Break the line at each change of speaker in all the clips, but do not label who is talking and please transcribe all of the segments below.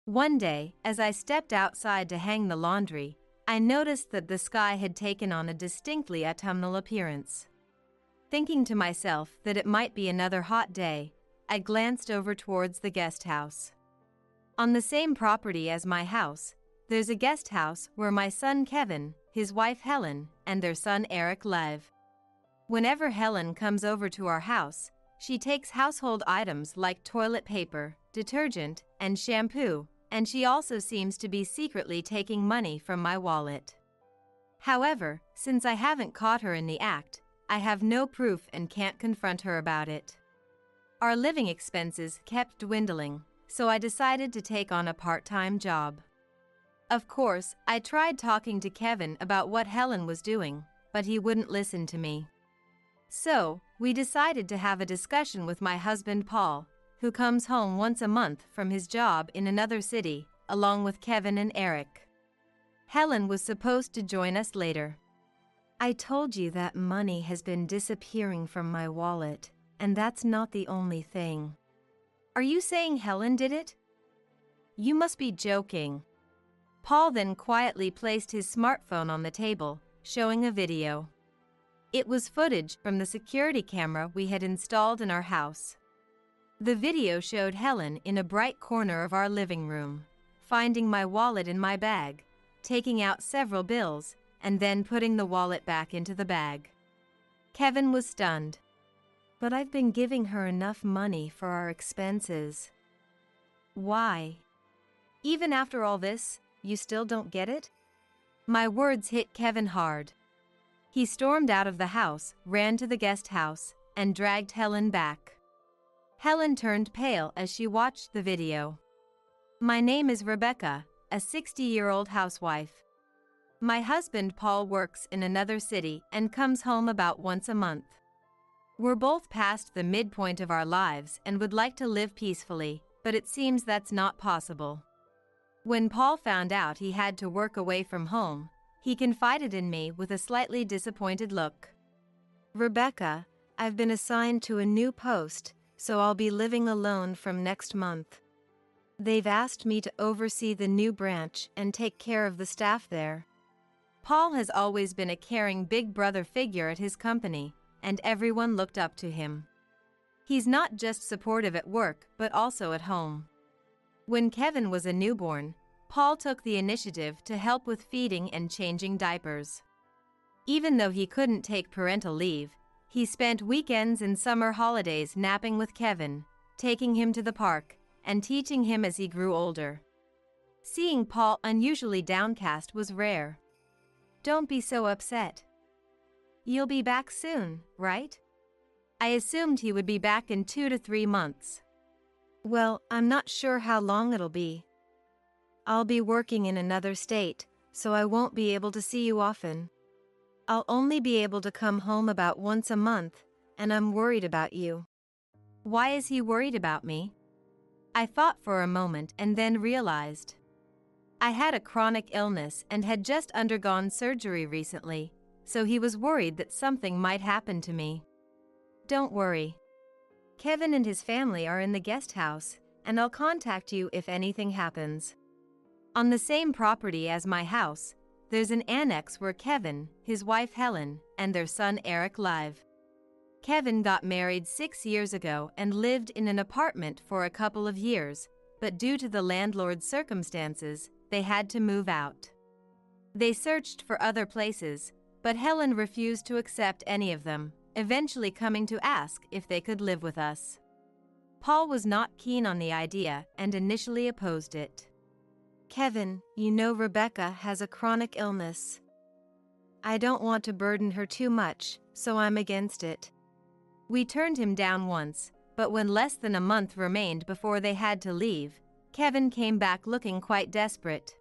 One day, as I stepped outside to hang the laundry, I noticed that the sky had taken on a distinctly autumnal appearance. Thinking to myself that it might be another hot day, I glanced over towards the guest house. On the same property as my house, there's a guest house where my son Kevin, his wife Helen, and their son Eric live. Whenever Helen comes over to our house, she takes household items like toilet paper, detergent, and shampoo, and she also seems to be secretly taking money from my wallet. However, since I haven't caught her in the act, I have no proof and can't confront her about it. Our living expenses kept dwindling, so I decided to take on a part-time job. Of course, I tried talking to Kevin about what Helen was doing, but he wouldn't listen to me. So, we decided to have a discussion with my husband Paul, who comes home once a month from his job in another city, along with Kevin and Eric. Helen was supposed to join us later. I told you that money has been disappearing from my wallet, and that's not the only thing. Are you saying Helen did it? You must be joking. Paul then quietly placed his smartphone on the table, showing a video. It was footage from the security camera we had installed in our house. The video showed Helen in a bright corner of our living room, finding my wallet in my bag, taking out several bills, and then putting the wallet back into the bag. Kevin was stunned. But I've been giving her enough money for our expenses. Why? Even after all this, you still don't get it? My words hit Kevin hard. He stormed out of the house, ran to the guest house, and dragged Helen back. Helen turned pale as she watched the video. My name is Rebecca, a 60-year-old housewife. My husband Paul works in another city and comes home about once a month. We're both past the midpoint of our lives and would like to live peacefully, but it seems that's not possible. When Paul found out he had to work away from home, he confided in me with a slightly disappointed look. Rebecca, I've been assigned to a new post, so I'll be living alone from next month. They've asked me to oversee the new branch and take care of the staff there. Paul has always been a caring big brother figure at his company, and everyone looked up to him. He's not just supportive at work, but also at home. When Kevin was a newborn, Paul took the initiative to help with feeding and changing diapers. Even though he couldn't take parental leave, he spent weekends and summer holidays napping with Kevin, taking him to the park, and teaching him as he grew older. Seeing Paul unusually downcast was rare. Don't be so upset. You'll be back soon, right? I assumed he would be back in 2 to 3 months. Well, I'm not sure how long it'll be. I'll be working in another state, so I won't be able to see you often. I'll only be able to come home about once a month, and I'm worried about you. Why is he worried about me? I thought for a moment and then realized. I had a chronic illness and had just undergone surgery recently, so he was worried that something might happen to me. Don't worry. Kevin and his family are in the guest house, and I'll contact you if anything happens. On the same property as my house, there's an annex where Kevin, his wife Helen, and their son Eric live. Kevin got married 6 years ago and lived in an apartment for a couple of years, but due to the landlord's circumstances, they had to move out. They searched for other places, but Helen refused to accept any of them, eventually coming to ask if they could live with us. Paul was not keen on the idea and initially opposed it. Kevin, you know Rebecca has a chronic illness. I don't want to burden her too much, so I'm against it. We turned him down once, but when less than a month remained before they had to leave, Kevin came back looking quite desperate.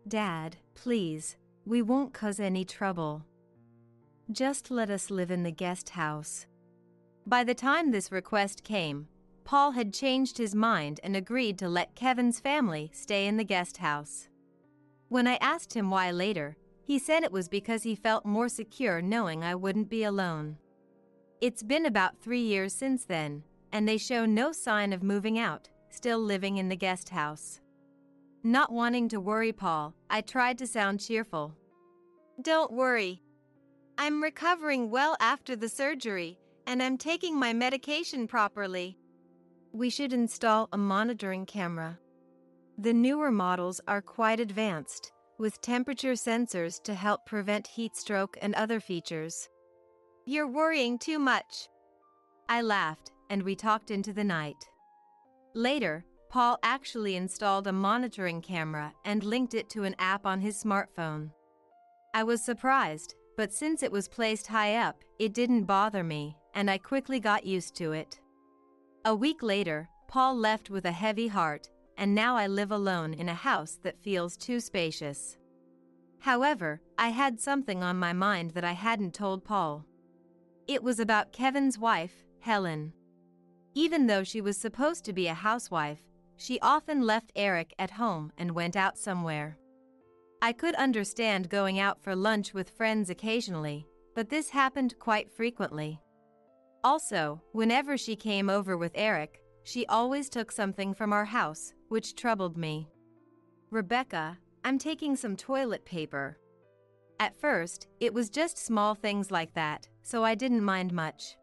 Dad, please, we won't cause any trouble. Just let us live in the guest house. By the time this request came, Paul had changed his mind and agreed to let Kevin's family stay in the guest house. When I asked him why later, he said it was because he felt more secure knowing I wouldn't be alone. It's been about 3 years since then, and they show no sign of moving out, still living in the guest house. Not wanting to worry Paul, I tried to sound cheerful. Don't worry. I'm recovering well after the surgery, and I'm taking my medication properly. We should install a monitoring camera. The newer models are quite advanced, with temperature sensors to help prevent heat stroke and other features. You're worrying too much. I laughed, and we talked into the night. Later, Paul actually installed a monitoring camera and linked it to an app on his smartphone. I was surprised, but since it was placed high up, it didn't bother me, and I quickly got used to it. A week later, Paul left with a heavy heart, and now I live alone in a house that feels too spacious. However, I had something on my mind that I hadn't told Paul. It was about Kevin's wife, Helen. Even though she was supposed to be a housewife, she often left Eric at home and went out somewhere. I could understand going out for lunch with friends occasionally, but this happened quite frequently. Also, whenever she came over with Eric, she always took something from our house, which troubled me. Rebecca, I'm taking some toilet paper. At first, it was just small things like that, so I didn't mind much.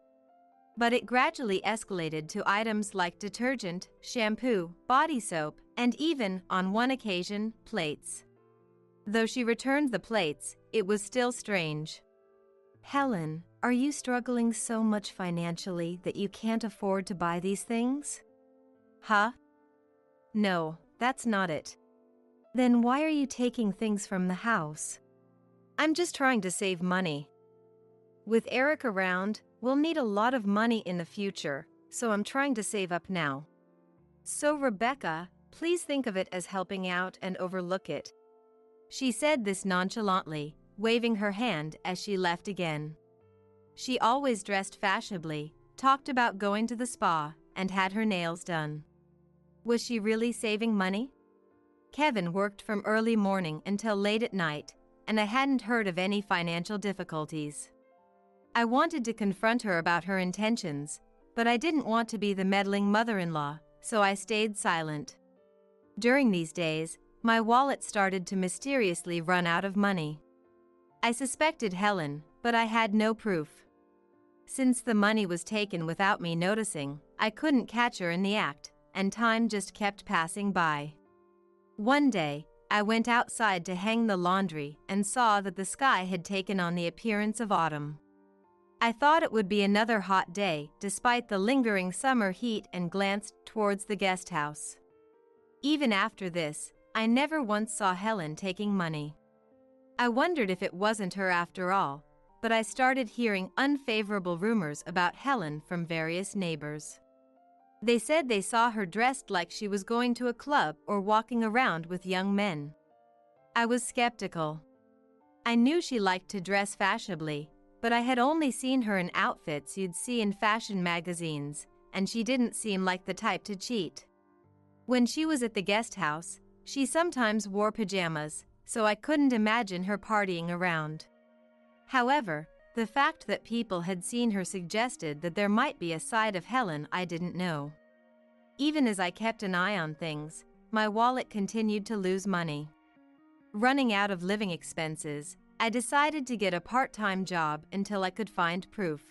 But it gradually escalated to items like detergent, shampoo, body soap, and even, on one occasion, plates. Though she returned the plates, it was still strange. Helen, are you struggling so much financially that you can't afford to buy these things? Huh? No, that's not it. Then why are you taking things from the house? I'm just trying to save money. With Eric around, we'll need a lot of money in the future, so I'm trying to save up now. So Rebecca, please think of it as helping out and overlook it. She said this nonchalantly, waving her hand as she left again. She always dressed fashionably, talked about going to the spa, and had her nails done. Was she really saving money? Kevin worked from early morning until late at night, and I hadn't heard of any financial difficulties. I wanted to confront her about her intentions, but I didn't want to be the meddling mother-in-law, so I stayed silent. During these days, my wallet started to mysteriously run out of money. I suspected Helen, but I had no proof. Since the money was taken without me noticing, I couldn't catch her in the act, and time just kept passing by. One day, I went outside to hang the laundry and saw that the sky had taken on the appearance of autumn. I thought it would be another hot day despite the lingering summer heat and glanced towards the guest house. Even after this, I never once saw Helen taking money. I wondered if it wasn't her after all, but I started hearing unfavorable rumors about Helen from various neighbors. They said they saw her dressed like she was going to a club or walking around with young men. I was skeptical. I knew she liked to dress fashionably, but I had only seen her in outfits you'd see in fashion magazines, and she didn't seem like the type to cheat. When she was at the guest house, she sometimes wore pajamas, so I couldn't imagine her partying around. However, the fact that people had seen her suggested that there might be a side of Helen I didn't know. Even as I kept an eye on things, my wallet continued to lose money. Running out of living expenses, I decided to get a part-time job until I could find proof.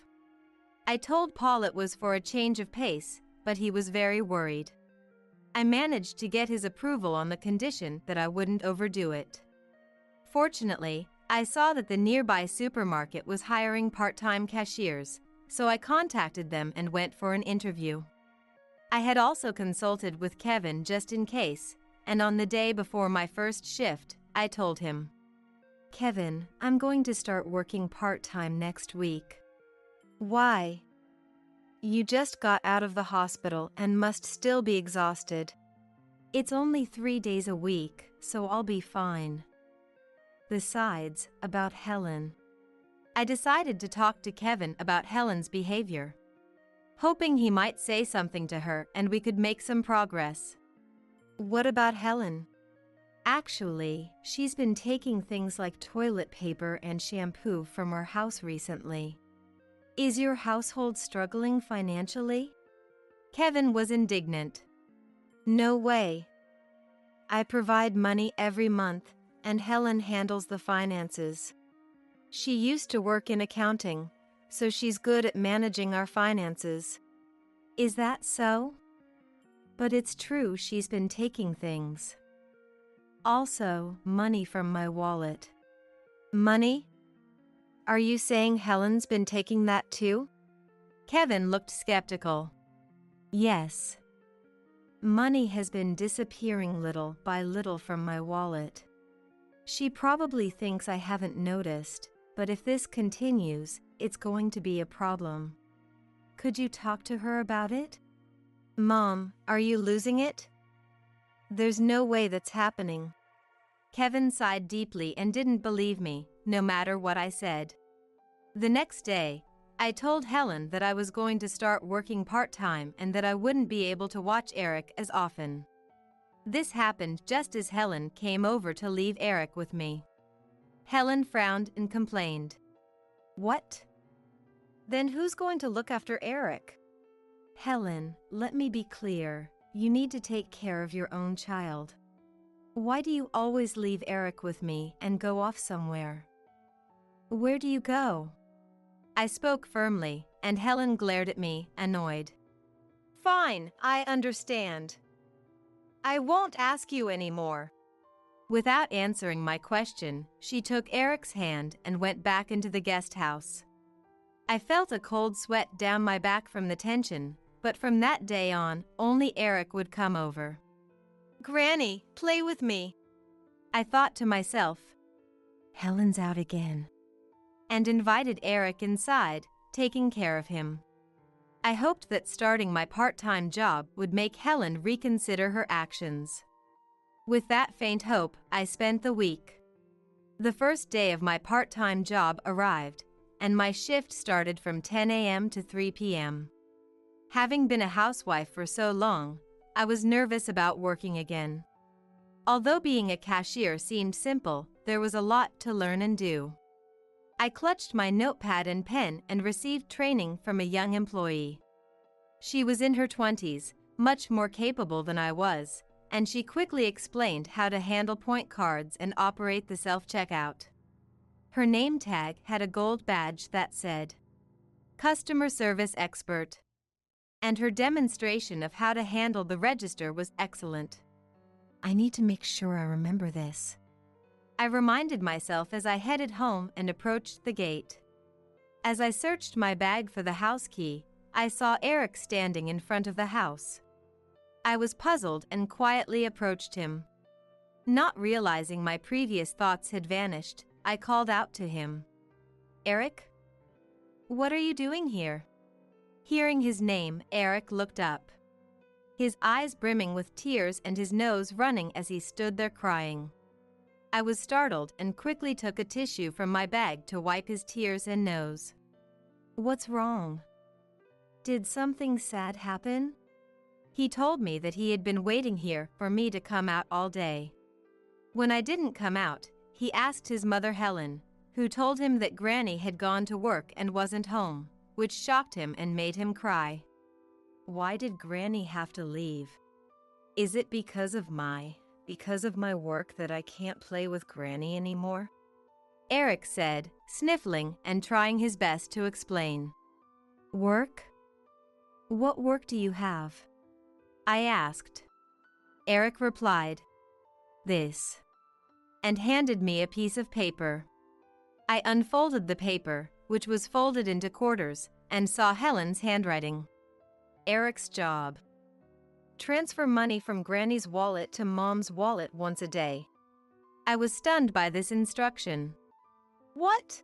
I told Paul it was for a change of pace, but he was very worried. I managed to get his approval on the condition that I wouldn't overdo it. Fortunately, I saw that the nearby supermarket was hiring part-time cashiers, so I contacted them and went for an interview. I had also consulted with Kevin just in case, and on the day before my first shift, I told him, "Kevin, I'm going to start working part-time next week." "Why?" "You just got out of the hospital and must still be exhausted." "It's only 3 days a week, so I'll be fine." Besides, about Helen. I decided to talk to Kevin about Helen's behavior, hoping he might say something to her and we could make some progress. "What about Helen?" "Actually, she's been taking things like toilet paper and shampoo from our house recently." "Is your household struggling financially?" Kevin was indignant. "No way. I provide money every month, and Helen handles the finances. She used to work in accounting, so she's good at managing our finances. Is that so? But it's true she's been taking things. Also, money from my wallet. Money? Are you saying Helen's been taking that too? Kevin looked skeptical. Yes. Money has been disappearing little by little from my wallet. She probably thinks I haven't noticed, but if this continues, it's going to be a problem. Could you talk to her about it? Mom, are you losing it? There's no way that's happening. Kevin sighed deeply and didn't believe me, no matter what I said. The next day, I told Helen that I was going to start working part-time and that I wouldn't be able to watch Eric as often. This happened just as Helen came over to leave Eric with me. Helen frowned and complained. What? Then who's going to look after Eric? Helen, let me be clear. You need to take care of your own child. Why do you always leave Eric with me and go off somewhere? Where do you go? I spoke firmly, and Helen glared at me, annoyed. Fine, I understand. I won't ask you anymore. Without answering my question, she took Eric's hand and went back into the guest house. I felt a cold sweat down my back from the tension, but from that day on, only Eric would come over. Granny, play with me. I thought to myself, Helen's out again, and invited Eric inside, taking care of him. I hoped that starting my part-time job would make Helen reconsider her actions. With that faint hope, I spent the week. The first day of my part-time job arrived, and my shift started from 10 a.m. to 3 p.m. Having been a housewife for so long, I was nervous about working again. Although being a cashier seemed simple, there was a lot to learn and do. I clutched my notepad and pen and received training from a young employee. She was in her 20s, much more capable than I was, and she quickly explained how to handle point cards and operate the self-checkout. Her name tag had a gold badge that said, Customer Service Expert, and her demonstration of how to handle the register was excellent. I need to make sure I remember this. I reminded myself as I headed home and approached the gate. As I searched my bag for the house key, I saw Eric standing in front of the house. I was puzzled and quietly approached him. Not realizing my previous thoughts had vanished, I called out to him. Eric? What are you doing here? Hearing his name, Eric looked up, his eyes brimming with tears and his nose running as he stood there crying. I was startled and quickly took a tissue from my bag to wipe his tears and nose. What's wrong? Did something sad happen? He told me that he had been waiting here for me to come out all day. When I didn't come out, he asked his mother Helen, who told him that Granny had gone to work and wasn't home, which shocked him and made him cry. Why did Granny have to leave? Is it because of my work that I can't play with Granny anymore? Eric said, sniffling and trying his best to explain. Work? What work do you have? I asked. Eric replied, This, and handed me a piece of paper. I unfolded the paper, which was folded into quarters, and saw Helen's handwriting. Eric's job. Transfer money from Granny's wallet to Mom's wallet once a day. I was stunned by this instruction. What?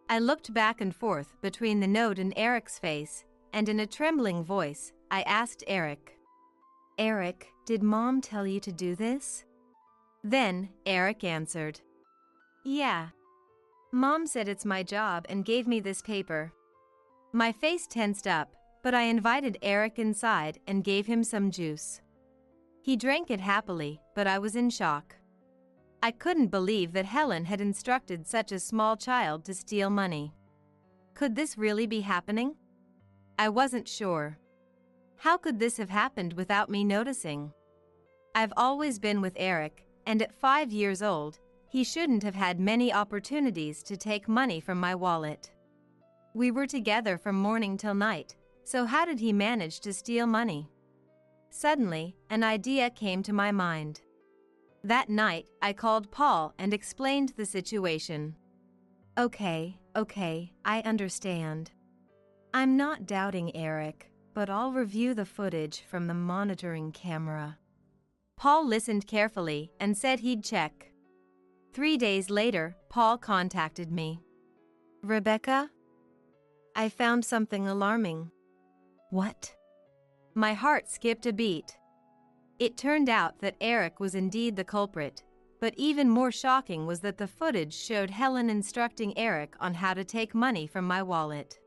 I looked back and forth between the note and Eric's face, and in a trembling voice, I asked Eric, Eric, did Mom tell you to do this? Then, Eric answered, Yeah. Mom said it's my job and gave me this paper. My face tensed up, but I invited Eric inside and gave him some juice. He drank it happily, but I was in shock. I couldn't believe that Helen had instructed such a small child to steal money. Could this really be happening? I wasn't sure. How could this have happened without me noticing? I've always been with Eric, and at 5 years old, he shouldn't have had many opportunities to take money from my wallet. We were together from morning till night, so how did he manage to steal money? Suddenly, an idea came to my mind. That night, I called Paul and explained the situation. Okay, I understand. I'm not doubting Eric, but I'll review the footage from the monitoring camera. Paul listened carefully and said he'd check. 3 days later, Paul contacted me. Rebecca? I found something alarming. What? My heart skipped a beat. It turned out that Eric was indeed the culprit, but even more shocking was that the footage showed Helen instructing Eric on how to take money from my wallet.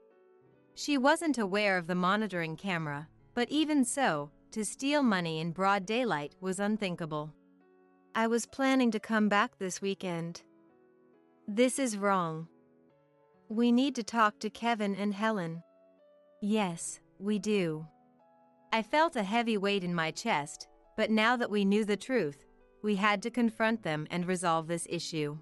She wasn't aware of the monitoring camera, but even so, to steal money in broad daylight was unthinkable. I was planning to come back this weekend. This is wrong. We need to talk to Kevin and Helen. Yes, we do. I felt a heavy weight in my chest, but now that we knew the truth, we had to confront them and resolve this issue.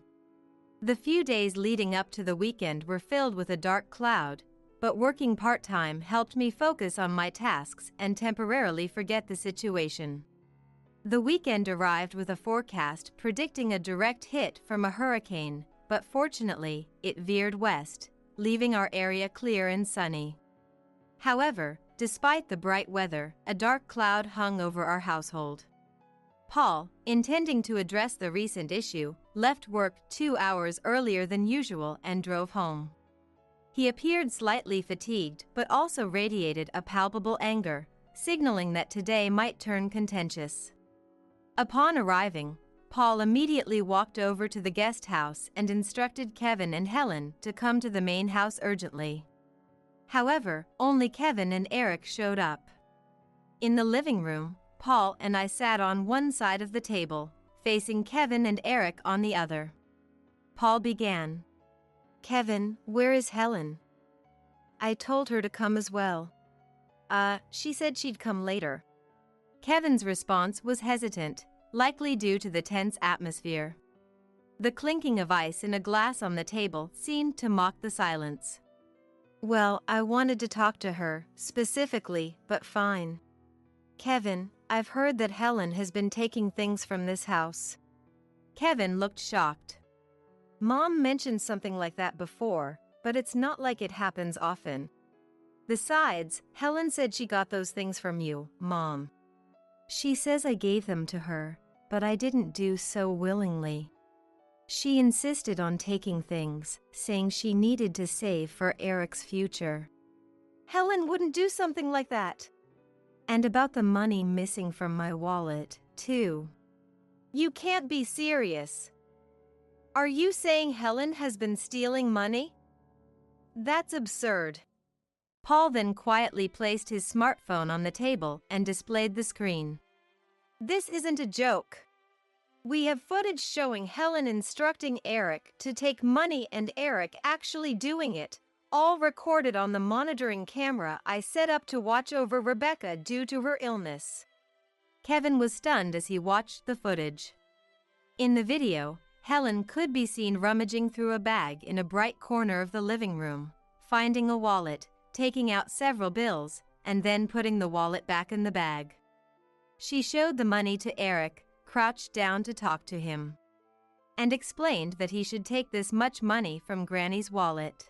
The few days leading up to the weekend were filled with a dark cloud, but working part-time helped me focus on my tasks and temporarily forget the situation. The weekend arrived with a forecast predicting a direct hit from a hurricane, but fortunately, it veered west, leaving our area clear and sunny. However, despite the bright weather, a dark cloud hung over our household. Paul, intending to address the recent issue, left work 2 hours earlier than usual and drove home. He appeared slightly fatigued but also radiated a palpable anger, signaling that today might turn contentious. Upon arriving, Paul immediately walked over to the guest house and instructed Kevin and Helen to come to the main house urgently. However, only Kevin and Eric showed up. In the living room, Paul and I sat on one side of the table, facing Kevin and Eric on the other. Paul began. Kevin, where is Helen? I told her to come as well. She said she'd come later. Kevin's response was hesitant, likely due to the tense atmosphere. The clinking of ice in a glass on the table seemed to mock the silence. Well, I wanted to talk to her, specifically, but fine. Kevin, I've heard that Helen has been taking things from this house. Kevin looked shocked. Mom mentioned something like that before, but it's not like it happens often. Besides, Helen said she got those things from you, Mom. She says I gave them to her, but I didn't do so willingly. She insisted on taking things, saying she needed to save for Eric's future. Helen wouldn't do something like that. And about the money missing from my wallet, too. You can't be serious. Are you saying Helen has been stealing money? That's absurd. Paul then quietly placed his smartphone on the table and displayed the screen. This isn't a joke. We have footage showing Helen instructing Eric to take money and Eric actually doing it, all recorded on the monitoring camera I set up to watch over Rebecca due to her illness. Kevin was stunned as he watched the footage. In the video, Helen could be seen rummaging through a bag in a bright corner of the living room, finding a wallet, taking out several bills, and then putting the wallet back in the bag. She showed the money to Eric, crouched down to talk to him, and explained that he should take this much money from Granny's wallet.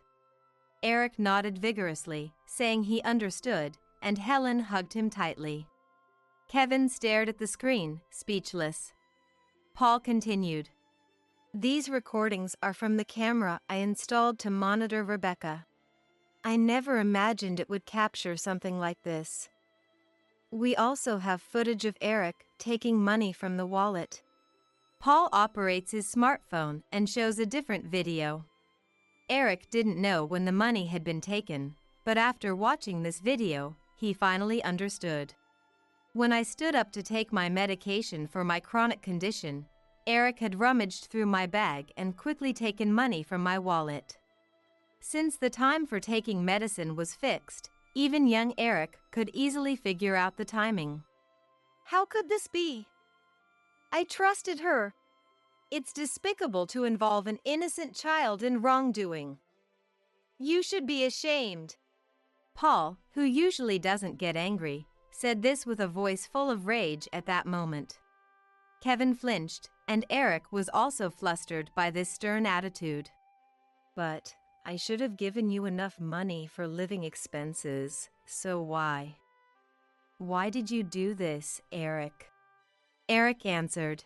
Eric nodded vigorously, saying he understood, and Helen hugged him tightly. Kevin stared at the screen, speechless. Paul continued. These recordings are from the camera I installed to monitor Rebecca. I never imagined it would capture something like this. We also have footage of Eric taking money from the wallet. Paul operates his smartphone and shows a different video. Eric didn't know when the money had been taken, but after watching this video, he finally understood. When I stood up to take my medication for my chronic condition, Eric had rummaged through my bag and quickly taken money from my wallet. Since the time for taking medicine was fixed, even young Eric could easily figure out the timing. How could this be? I trusted her. It's despicable to involve an innocent child in wrongdoing. You should be ashamed. Paul, who usually doesn't get angry, said this with a voice full of rage at that moment. Kevin flinched, and Eric was also flustered by this stern attitude. But I should have given you enough money for living expenses, so why? Why did you do this, Eric? Eric answered,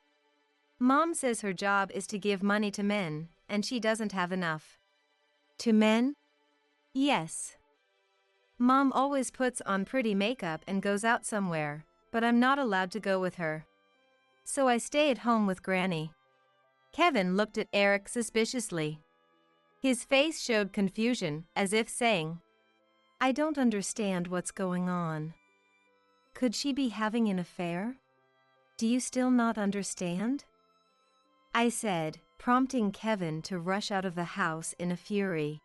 Mom says her job is to give money to men, and she doesn't have enough. To men? Yes. Mom always puts on pretty makeup and goes out somewhere, but I'm not allowed to go with her. So I stay at home with Granny. Kevin looked at Eric suspiciously. His face showed confusion, as if saying, I don't understand what's going on. Could she be having an affair? Do you still not understand? I said, prompting Kevin to rush out of the house in a fury.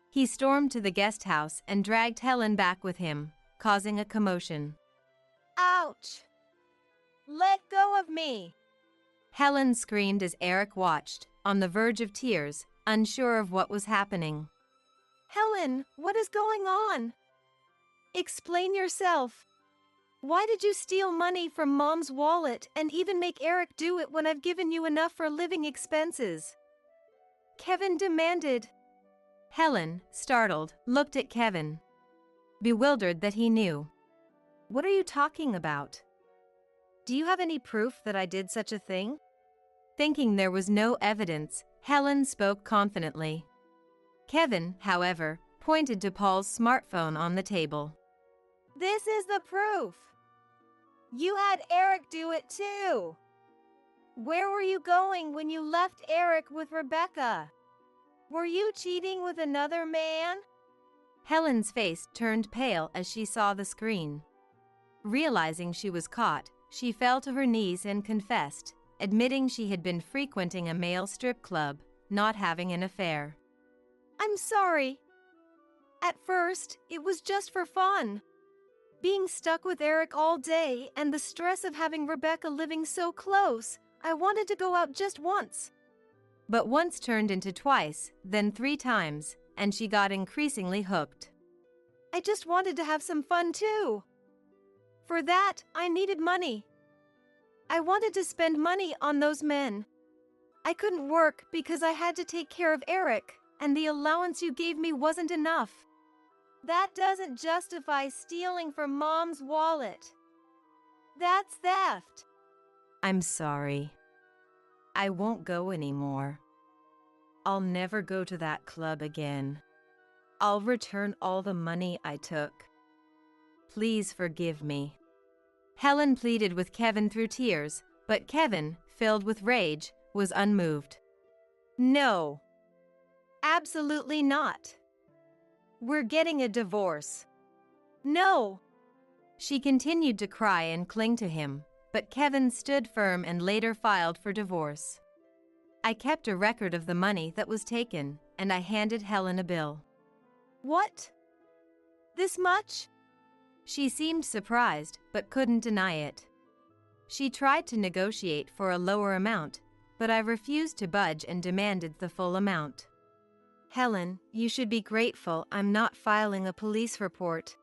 He stormed to the guest house and dragged Helen back with him, causing a commotion. Ouch! Let go of me! Helen screamed as Eric watched, on the verge of tears, unsure of what was happening. Helen, what is going on? Explain yourself. Why did you steal money from Mom's wallet and even make Eric do it when I've given you enough for living expenses? Kevin demanded. Helen, startled, looked at Kevin, bewildered that he knew. What are you talking about? Do you have any proof that I did such a thing? Thinking there was no evidence, Helen spoke confidently. Kevin, however, pointed to Paul's smartphone on the table. This is the proof. You had Eric do it too. Where were you going when you left Eric with Rebecca? Were you cheating with another man? Helen's face turned pale as she saw the screen. Realizing she was caught, she fell to her knees and confessed, admitting she had been frequenting a male strip club, not having an affair. I'm sorry. At first, it was just for fun. Being stuck with Eric all day and the stress of having Rebecca living so close, I wanted to go out just once. But once turned into twice, then 3 times, and she got increasingly hooked. I just wanted to have some fun too. For that, I needed money. I wanted to spend money on those men. I couldn't work because I had to take care of Eric, and the allowance you gave me wasn't enough. That doesn't justify stealing from Mom's wallet. That's theft. I'm sorry. I won't go anymore. I'll never go to that club again. I'll return all the money I took. Please forgive me. Helen pleaded with Kevin through tears, but Kevin, filled with rage, was unmoved. No. Absolutely not. We're getting a divorce. No. She continued to cry and cling to him, but Kevin stood firm and later filed for divorce. I kept a record of the money that was taken, and I handed Helen a bill. What? This much? She seemed surprised, but couldn't deny it. She tried to negotiate for a lower amount, but I refused to budge and demanded the full amount. Helen, you should be grateful I'm not filing a police report.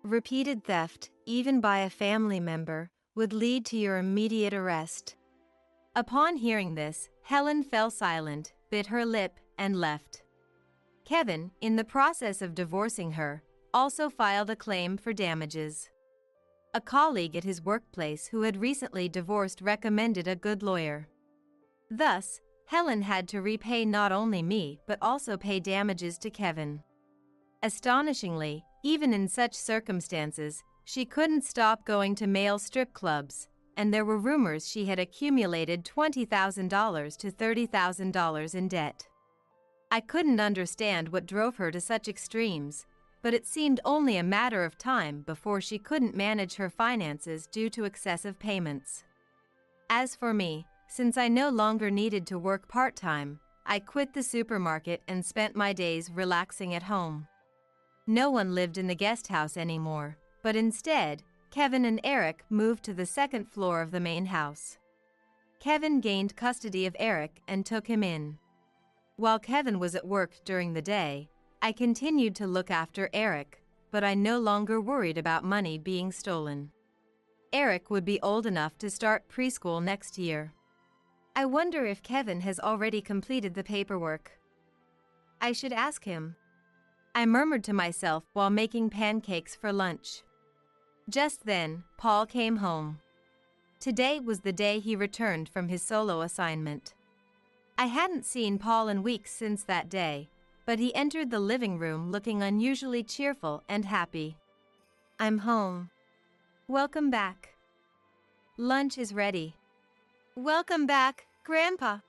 Repeated theft, even by a family member, would lead to your immediate arrest. Upon hearing this, Helen fell silent, bit her lip, and left. Kevin, in the process of divorcing her, also filed a claim for damages. A colleague at his workplace who had recently divorced recommended a good lawyer. Thus, Helen had to repay not only me but also pay damages to Kevin. Astonishingly, even in such circumstances, she couldn't stop going to male strip clubs, and there were rumors she had accumulated $20,000 to $30,000 in debt. I couldn't understand what drove her to such extremes, but it seemed only a matter of time before she couldn't manage her finances due to excessive payments. As for me, since I no longer needed to work part-time, I quit the supermarket and spent my days relaxing at home. No one lived in the guest house anymore, but instead, Kevin and Eric moved to the second floor of the main house. Kevin gained custody of Eric and took him in. While Kevin was at work during the day, I continued to look after Eric, but I no longer worried about money being stolen. Eric would be old enough to start preschool next year. I wonder if Kevin has already completed the paperwork. I should ask him. I murmured to myself while making pancakes for lunch. Just then, Paul came home. Today was the day he returned from his solo assignment. I hadn't seen Paul in weeks since that day, but he entered the living room looking unusually cheerful and happy. "I'm home." "Welcome back. Lunch is ready." "Welcome back, Grandpa."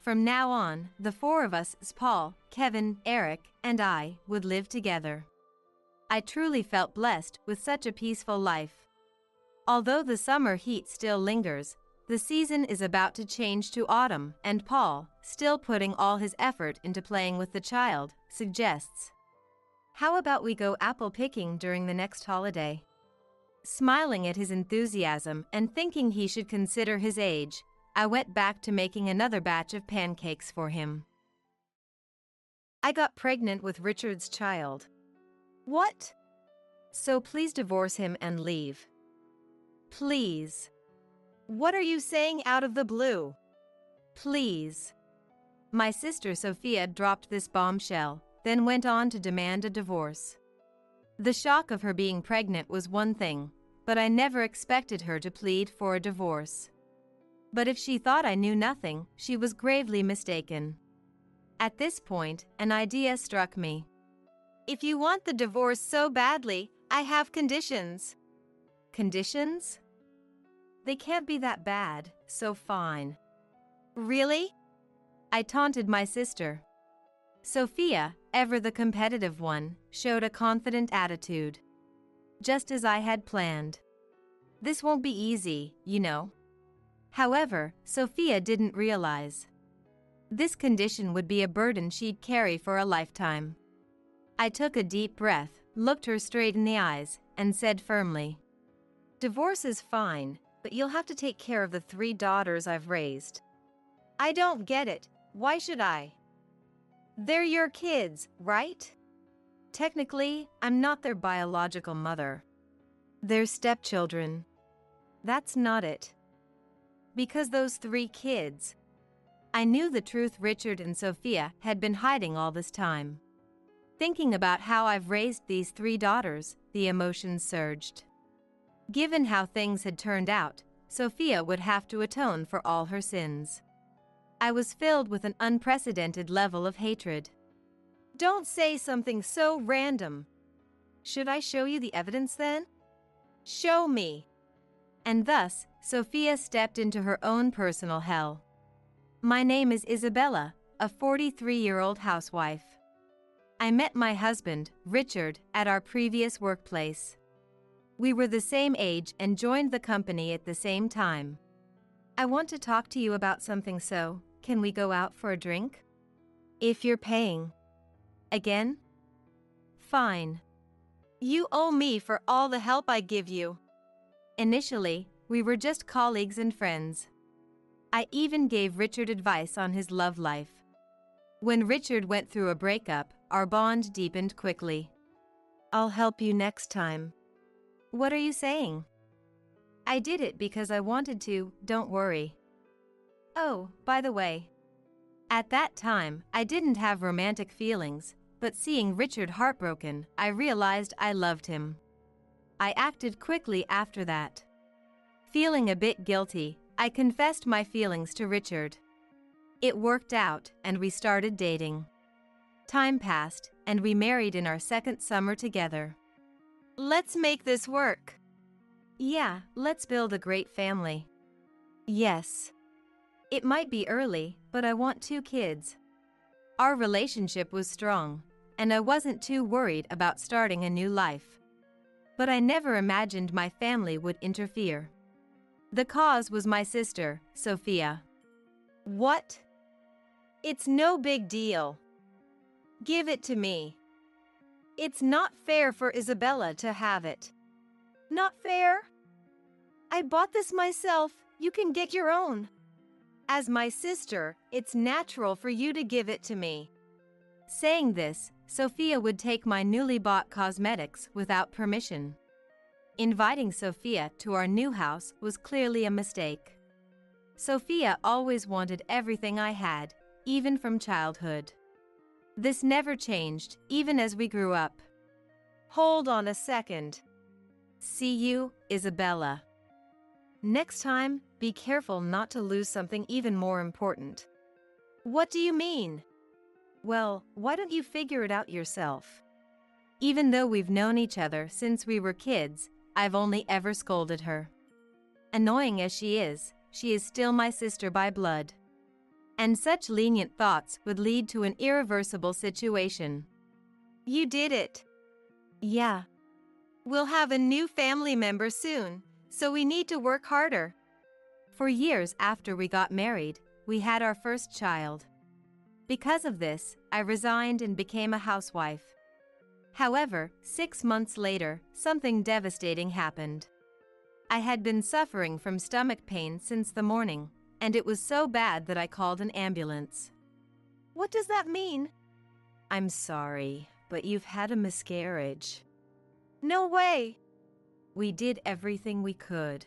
From now on, the four of us, Paul, Kevin, Eric, and I, would live together. I truly felt blessed with such a peaceful life. Although the summer heat still lingers, the season is about to change to autumn, and Paul, still putting all his effort into playing with the child, suggests, "How about we go apple picking during the next holiday?" Smiling at his enthusiasm and thinking he should consider his age, I went back to making another batch of pancakes for him. I got pregnant with Richard's child. "What?" "So please divorce him and leave. Please." "What are you saying out of the blue?" "Please." My sister Sophia dropped this bombshell, then went on to demand a divorce. The shock of her being pregnant was one thing, but I never expected her to plead for a divorce. But if she thought I knew nothing, she was gravely mistaken. At this point, an idea struck me. "If you want the divorce so badly, I have conditions." "Conditions?" "They can't be that bad, so fine." "Really?" I taunted my sister. Sophia, ever the competitive one, showed a confident attitude. Just as I had planned. "This won't be easy, you know." However, Sophia didn't realize. This condition would be a burden she'd carry for a lifetime. I took a deep breath, looked her straight in the eyes, and said firmly, "Divorce is fine, but you'll have to take care of the 3 daughters I've raised." "I don't get it. Why should I?" "They're your kids, right?" "Technically, I'm not their biological mother. They're stepchildren." "That's not it." "Because those 3 kids." I knew the truth Richard and Sophia had been hiding all this time. Thinking about how I've raised these 3 daughters, the emotions surged. Given how things had turned out, Sophia would have to atone for all her sins. I was filled with an unprecedented level of hatred. "Don't say something so random." "Should I show you the evidence then?" "Show me." And thus, Sophia stepped into her own personal hell. My name is Isabella, a 43-year-old housewife. I met my husband, Richard, at our previous workplace. We were the same age and joined the company at the same time. "I want to talk to you about something, so can we go out for a drink?" "If you're paying." "Again?" "Fine. You owe me for all the help I give you." Initially, we were just colleagues and friends. I even gave Richard advice on his love life. When Richard went through a breakup, our bond deepened quickly. "I'll help you next time." "What are you saying?" "I did it because I wanted to, don't worry." Oh, by the way. At that time, I didn't have romantic feelings, but seeing Richard heartbroken, I realized I loved him. I acted quickly after that. Feeling a bit guilty, I confessed my feelings to Richard. It worked out, and we started dating. Time passed, and we married in our 2nd summer together. "Let's make this work." "Yeah, let's build a great family." "Yes." "It might be early, but I want 2 kids." Our relationship was strong, and I wasn't too worried about starting a new life. But I never imagined my family would interfere. The cause was my sister, Sophia. "What?" "It's no big deal. Give it to me." "It's not fair for Isabella to have it." "Not fair? I bought this myself, you can get your own." As my sister, it's natural for you to give it to me." Saying this, Sophia would take my newly bought cosmetics without permission. Inviting Sophia to our new house was clearly a mistake. Sophia always wanted everything I had, even from childhood. This never changed, even as we grew up. "Hold on a second. See you, Isabella. Next time, be careful not to lose something even more important." "What do you mean?" "Well, why don't you figure it out yourself?" Even though we've known each other since we were kids, I've only ever scolded her. Annoying as she is still my sister by blood. And such lenient thoughts would lead to an irreversible situation. "You did it." "Yeah. We'll have a new family member soon, so we need to work harder." For years after we got married, we had our first child. Because of this, I resigned and became a housewife. However, 6 months later, something devastating happened. I had been suffering from stomach pain since the morning, and it was so bad that I called an ambulance. "What does that mean?" "I'm sorry, but you've had a miscarriage." "No way!" We did everything we could.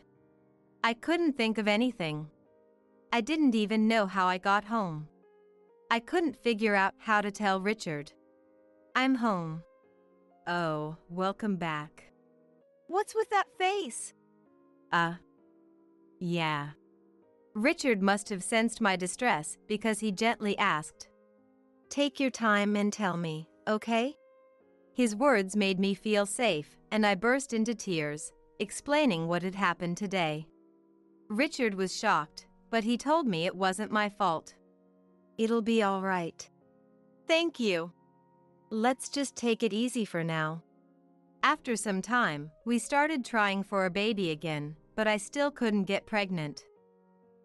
I couldn't think of anything. I didn't even know how I got home. I couldn't figure out how to tell Richard. "I'm home." "Oh, welcome back." "What's with that face?" Yeah." Richard must have sensed my distress because he gently asked, "Take your time and tell me, okay?" His words made me feel safe, and I burst into tears, explaining what had happened today. Richard was shocked, but he told me it wasn't my fault. "It'll be all right." "Thank you. Let's just take it easy for now." After some time, we started trying for a baby again, but I still couldn't get pregnant.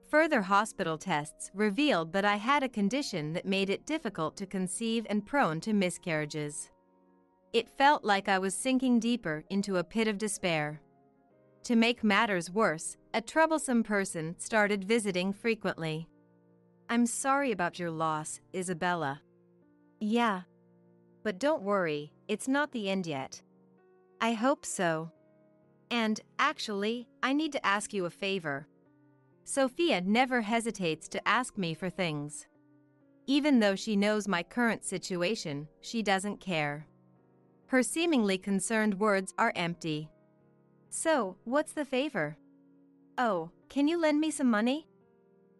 Further hospital tests revealed that I had a condition that made it difficult to conceive and prone to miscarriages. It felt like I was sinking deeper into a pit of despair. To make matters worse, a troublesome person started visiting frequently. "I'm sorry about your loss, Isabella." "Yeah. But don't worry, it's not the end yet." "I hope so. And, actually, I need to ask you a favor." Sophia never hesitates to ask me for things. Even though she knows my current situation, she doesn't care. Her seemingly concerned words are empty. "So, what's the favor?" "Oh, can you lend me some money?"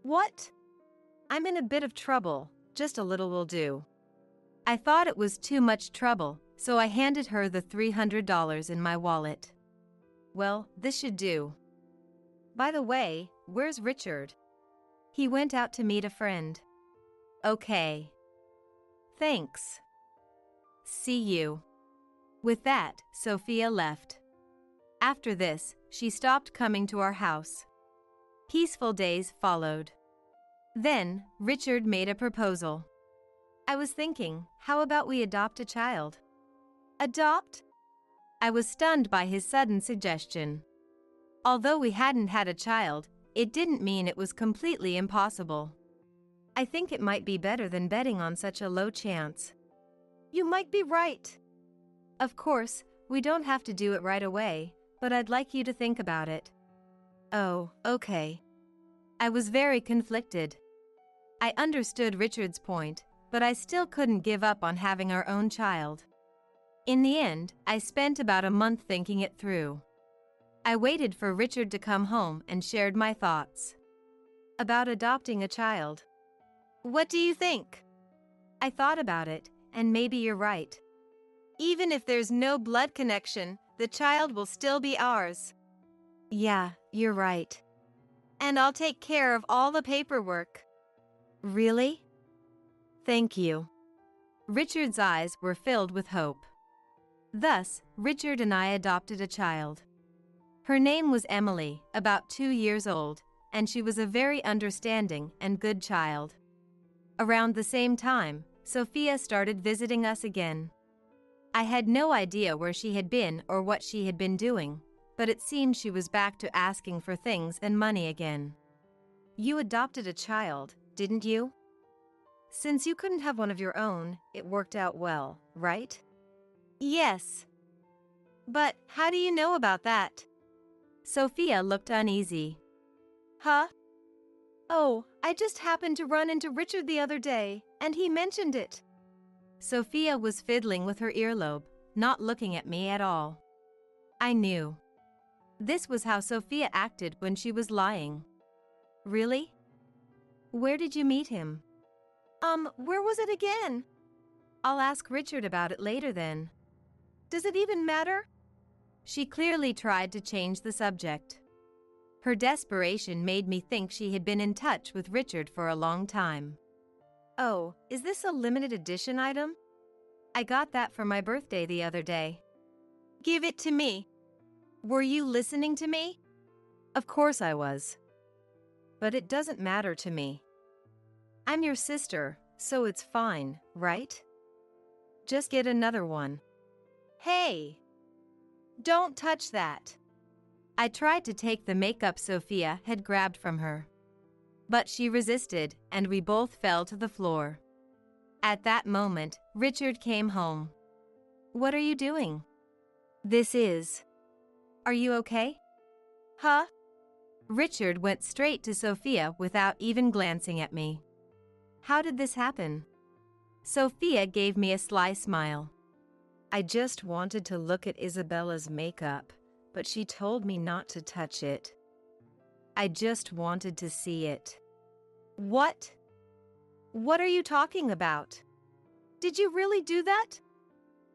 "What?" "I'm in a bit of trouble, just a little will do." I thought it was too much trouble, so I handed her the $300 in my wallet. "Well, this should do. By the way, where's Richard?" "He went out to meet a friend." "Okay. Thanks. See you." With that, Sophia left. After this, she stopped coming to our house. Peaceful days followed. Then, Richard made a proposal. I was thinking, how about we adopt a child? "Adopt?" I was stunned by his sudden suggestion. Although we hadn't had a child, it didn't mean it was completely impossible. I think it might be better than betting on such a low chance. "You might be right." "Of course, we don't have to do it right away, but I'd like you to think about it." "Oh, okay." I was very conflicted. I understood Richard's point, but I still couldn't give up on having our own child. In the end, I spent about a month thinking it through. I waited for Richard to come home and shared my thoughts about adopting a child. "What do you think?" "I thought about it, and maybe you're right. Even if there's no blood connection, the child will still be ours." "Yeah, you're right. And I'll take care of all the paperwork." "Really? Thank you." Richard's eyes were filled with hope. Thus, Richard and I adopted a child. Her name was Emily, about 2 years old, and she was a very understanding and good child. Around the same time, Sophia started visiting us again. I had no idea where she had been or what she had been doing, but it seemed she was back to asking for things and money again. You adopted a child, didn't you? Since you couldn't have one of your own, it worked out well, right? Yes. But how do you know about that? Sophia looked uneasy. Huh? Oh, I just happened to run into Richard the other day, and he mentioned it. Sophia was fiddling with her earlobe, not looking at me at all. I knew. This was how Sophia acted when she was lying. Really? Where did you meet him? Where was it again? I'll ask Richard about it later then. Does it even matter? She clearly tried to change the subject. Her desperation made me think she had been in touch with Richard for a long time. Oh, is this a limited edition item? I got that for my birthday the other day. Give it to me. Were you listening to me? Of course I was. But it doesn't matter to me. I'm your sister, so it's fine, right? Just get another one. Hey! Don't touch that. I tried to take the makeup Sophia had grabbed from her. But she resisted, and we both fell to the floor. At that moment, Richard came home. What are you doing? This is. Are you okay? Huh? Richard went straight to Sophia without even glancing at me. How did this happen? Sophia gave me a sly smile. I just wanted to look at Isabella's makeup, but she told me not to touch it. I just wanted to see it. What? What are you talking about? Did you really do that?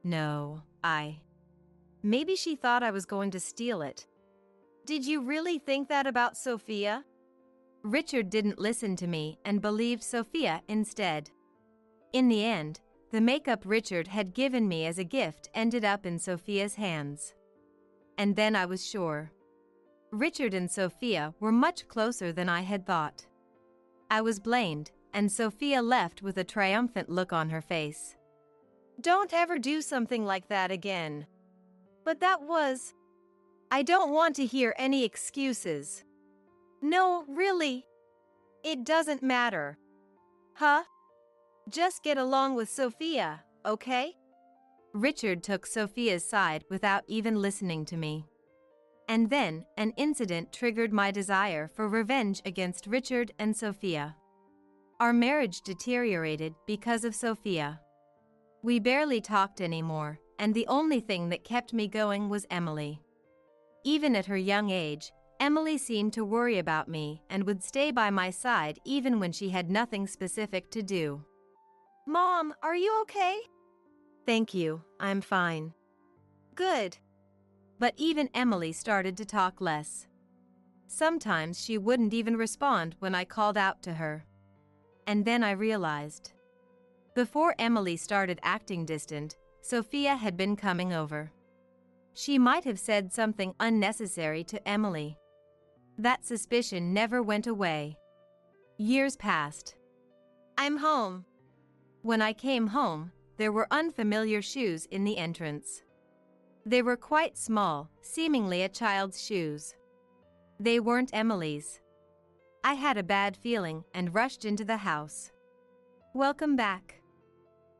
No, Maybe she thought I was going to steal it. Did you really think that about Sophia? Richard didn't listen to me and believed Sophia instead. In the end, the makeup Richard had given me as a gift ended up in Sophia's hands. And then I was sure. Richard and Sophia were much closer than I had thought. I was blamed, and Sophia left with a triumphant look on her face. Don't ever do something like that again. But that was... I don't want to hear any excuses. No, really. It doesn't matter. Huh? Just get along with Sophia, okay? Richard took Sophia's side without even listening to me. And then, an incident triggered my desire for revenge against Richard and Sophia. Our marriage deteriorated because of Sophia. We barely talked anymore, and the only thing that kept me going was Emily. Even at her young age, Emily seemed to worry about me and would stay by my side even when she had nothing specific to do. Mom, are you okay? Thank you, I'm fine. Good. But even Emily started to talk less. Sometimes she wouldn't even respond when I called out to her. And then I realized. Before Emily started acting distant, Sophia had been coming over. She might have said something unnecessary to Emily. That suspicion never went away. Years passed. I'm home. When I came home, there were unfamiliar shoes in the entrance. They were quite small, seemingly a child's shoes. They weren't Emily's. I had a bad feeling and rushed into the house. Welcome back.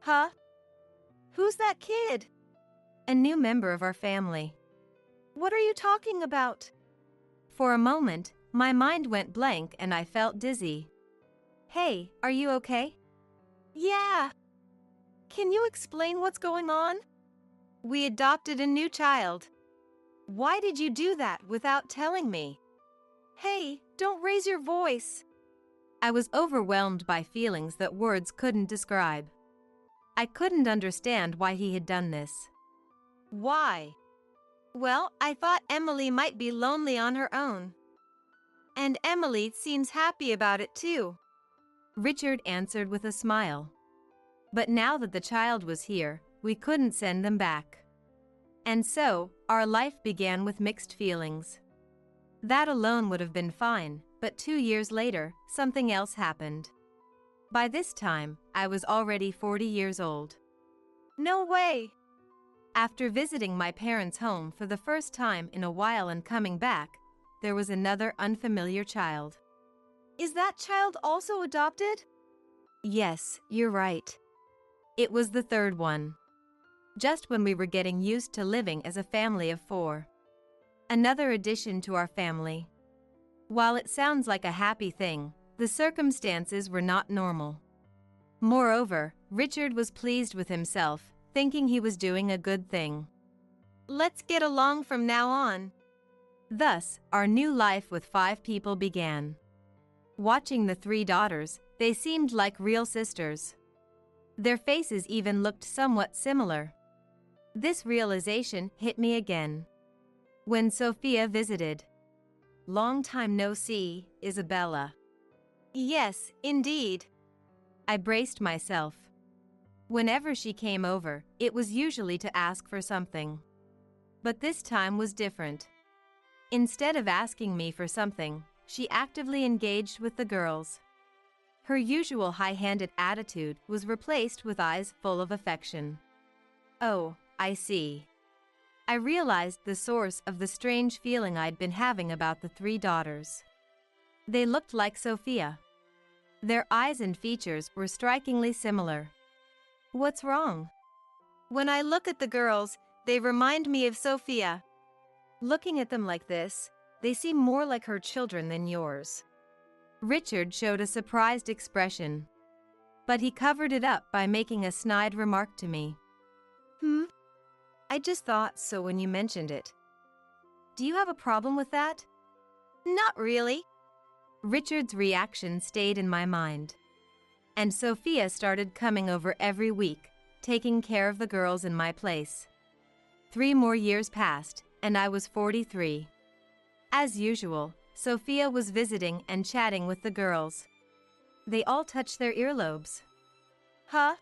Huh? Who's that kid? A new member of our family. What are you talking about? For a moment, my mind went blank and I felt dizzy. Hey, are you okay? Yeah. Can you explain what's going on? We adopted a new child. Why did you do that without telling me? Hey, don't raise your voice. I was overwhelmed by feelings that words couldn't describe. I couldn't understand why he had done this. Why? Well, I thought Emily might be lonely on her own. And Emily seems happy about it too. Richard answered with a smile. But now that the child was here, we couldn't send them back. And so, our life began with mixed feelings. That alone would have been fine, but 2 years later, something else happened. By this time, I was already 40 years old. No way! After visiting my parents' home for the first time in a while and coming back, there was another unfamiliar child. Is that child also adopted? Yes, you're right. It was the third one. Just when we were getting used to living as a family of 4. Another addition to our family. While it sounds like a happy thing, the circumstances were not normal. Moreover, Richard was pleased with himself, thinking he was doing a good thing. Let's get along from now on. Thus, our new life with 5 people began. Watching the 3 daughters, they seemed like real sisters. Their faces even looked somewhat similar. This realization hit me again when Sophia visited. Long time no see, Isabella. Yes, indeed. I braced myself. Whenever she came over, it was usually to ask for something. But this time was different. Instead of asking me for something, she actively engaged with the girls. Her usual high-handed attitude was replaced with eyes full of affection. Oh, I see. I realized the source of the strange feeling I'd been having about the 3 daughters. They looked like Sophia. Their eyes and features were strikingly similar. What's wrong? When I look at the girls, they remind me of Sophia. Looking at them like this, they seem more like her children than yours. Richard showed a surprised expression, but he covered it up by making a snide remark to me. I just thought so when you mentioned it. Do you have a problem with that? Not really. Richard's reaction stayed in my mind. And Sophia started coming over every week, taking care of the girls in my place. 3 more years passed, and I was 43. As usual, Sophia was visiting and chatting with the girls. They all touched their earlobes. Huh?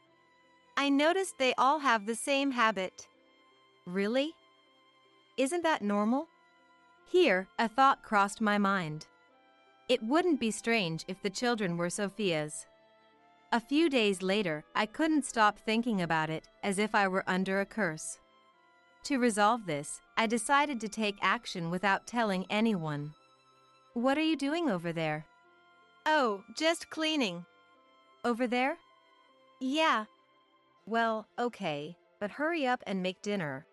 I noticed they all have the same habit. Really? Isn't that normal? Here, a thought crossed my mind. It wouldn't be strange if the children were Sophia's. A few days later, I couldn't stop thinking about it, as if I were under a curse. To resolve this, I decided to take action without telling anyone. What are you doing over there? Oh, just cleaning. Over there? Yeah. Well, okay, but hurry up and make dinner.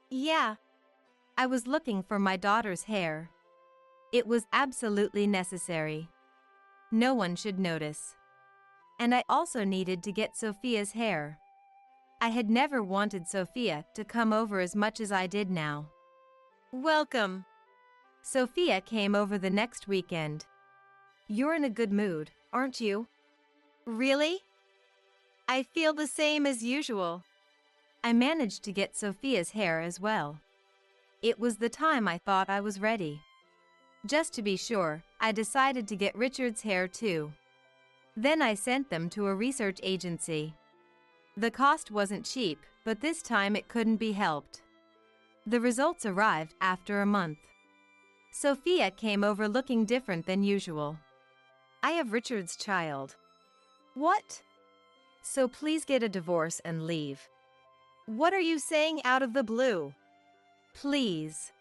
Yeah. I was looking for my daughter's hair. It was absolutely necessary. No one should notice. And I also needed to get Sophia's hair. I had never wanted Sophia to come over as much as I did now. Welcome. Sophia came over the next weekend. You're in a good mood, aren't you? Really? I feel the same as usual. I managed to get Sophia's hair as well. It was the time I thought I was ready. Just to be sure, I decided to get Richard's hair too. Then I sent them to a research agency. The cost wasn't cheap, but this time it couldn't be helped. The results arrived after a month. Sophia came over looking different than usual. I have Richard's child. What? So please get a divorce and leave. What are you saying out of the blue? Please.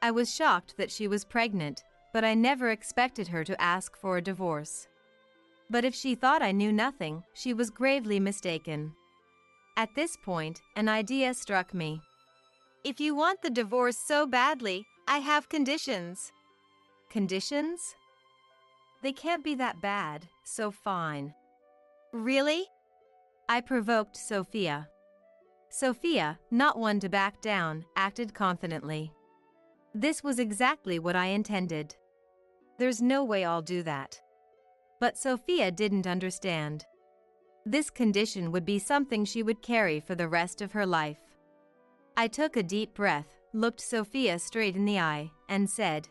I was shocked that she was pregnant, but I never expected her to ask for a divorce. But if she thought I knew nothing, she was gravely mistaken. At this point, an idea struck me. If you want the divorce so badly, I have conditions. Conditions? They can't be that bad, so fine. Really? I provoked Sophia. Sophia, not one to back down, acted confidently. This was exactly what I intended. There's no way I'll do that. But Sophia didn't understand. This condition would be something she would carry for the rest of her life. I took a deep breath, looked Sophia straight in the eye, and said,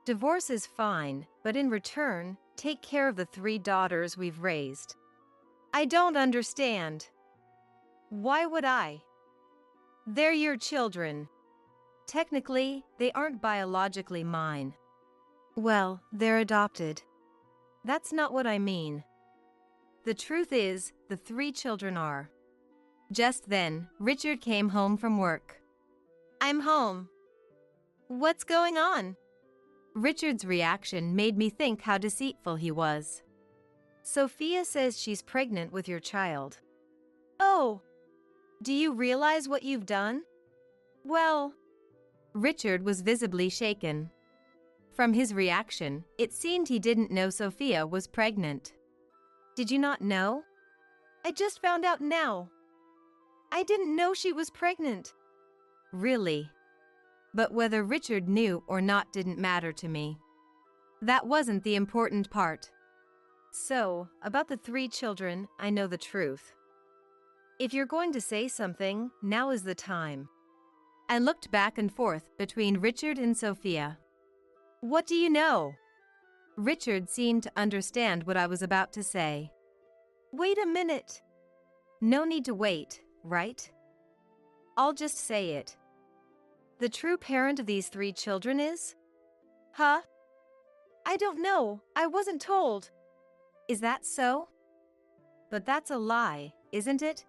Divorce is fine, but in return, take care of the 3 daughters we've raised. I don't understand. Why would I? They're your children. Technically, they aren't biologically mine. Well, they're adopted. That's not what I mean. The truth is, the 3 children are. Just then, Richard came home from work. I'm home. What's going on? Richard's reaction made me think how deceitful he was. Sophia says she's pregnant with your child. Oh, do you realize what you've done? Well, Richard was visibly shaken. From his reaction, it seemed he didn't know Sophia was pregnant. Did you not know? I just found out now. I didn't know she was pregnant. Really? But whether Richard knew or not didn't matter to me. That wasn't the important part. So, about the 3 children, I know the truth. If you're going to say something, now is the time. I looked back and forth between Richard and Sophia. What do you know? Richard seemed to understand what I was about to say. Wait a minute. No need to wait, right? I'll just say it. The true parent of these 3 children is? Huh? I don't know. I wasn't told. Is that so? But that's a lie, isn't it?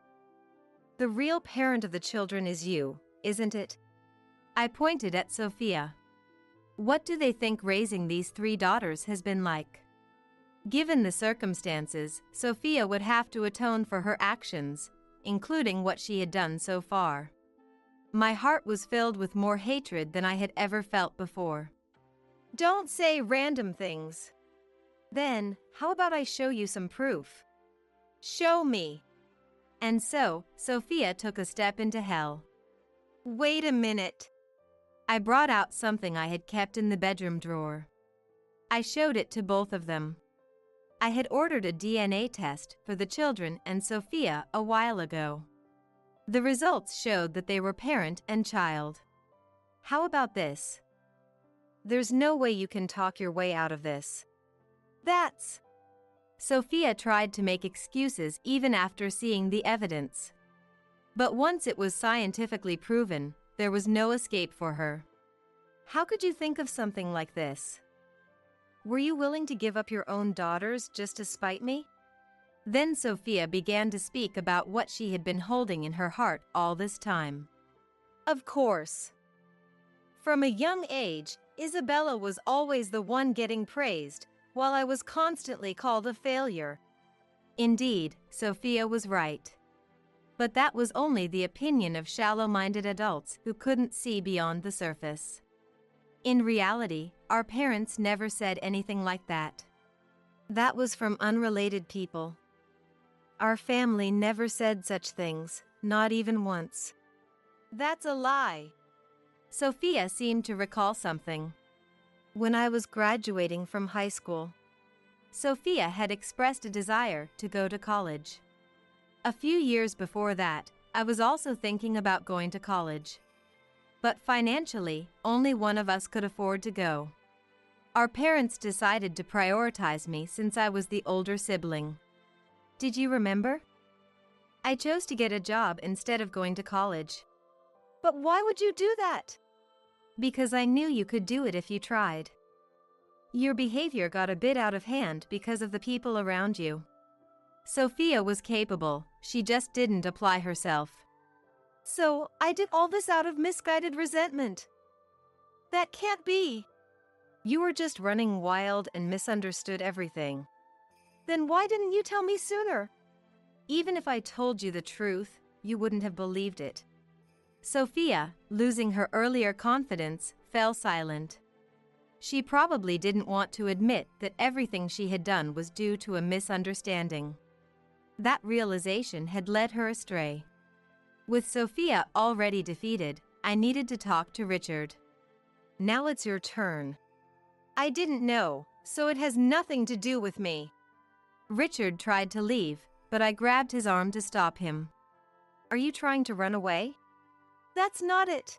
The real parent of the children is you, isn't it? I pointed at Sophia. What do they think raising these 3 daughters has been like? Given the circumstances, Sophia would have to atone for her actions, including what she had done so far. My heart was filled with more hatred than I had ever felt before. Don't say random things. Then, how about I show you some proof? Show me. And so, Sophia took a step into hell. Wait a minute. I brought out something I had kept in the bedroom drawer. I showed it to both of them. I had ordered a DNA test for the children and Sophia a while ago. The results showed that they were parent and child. How about this? There's no way you can talk your way out of this. That's... Sophia tried to make excuses even after seeing the evidence. But once it was scientifically proven, there was no escape for her. How could you think of something like this? Were you willing to give up your own daughters just to spite me? Then Sophia began to speak about what she had been holding in her heart all this time. Of course. From a young age, Isabella was always the one getting praised, while I was constantly called a failure. Indeed, Sophia was right. But that was only the opinion of shallow-minded adults who couldn't see beyond the surface. In reality, our parents never said anything like that. That was from unrelated people. Our family never said such things, not even once. That's a lie. Sophia seemed to recall something. When I was graduating from high school, Sophia had expressed a desire to go to college. A few years before that, I was also thinking about going to college. But financially, only one of us could afford to go. Our parents decided to prioritize me since I was the older sibling. Did you remember? I chose to get a job instead of going to college. But why would you do that? Because I knew you could do it if you tried. Your behavior got a bit out of hand because of the people around you. Sophia was capable, she just didn't apply herself. So, I did all this out of misguided resentment. That can't be. You were just running wild and misunderstood everything. Then why didn't you tell me sooner? Even if I told you the truth, you wouldn't have believed it. Sophia, losing her earlier confidence, fell silent. She probably didn't want to admit that everything she had done was due to a misunderstanding. That realization had led her astray. With Sophia already defeated, I needed to talk to Richard. Now it's your turn. I didn't know, so it has nothing to do with me. Richard tried to leave, but I grabbed his arm to stop him. Are you trying to run away? That's not it.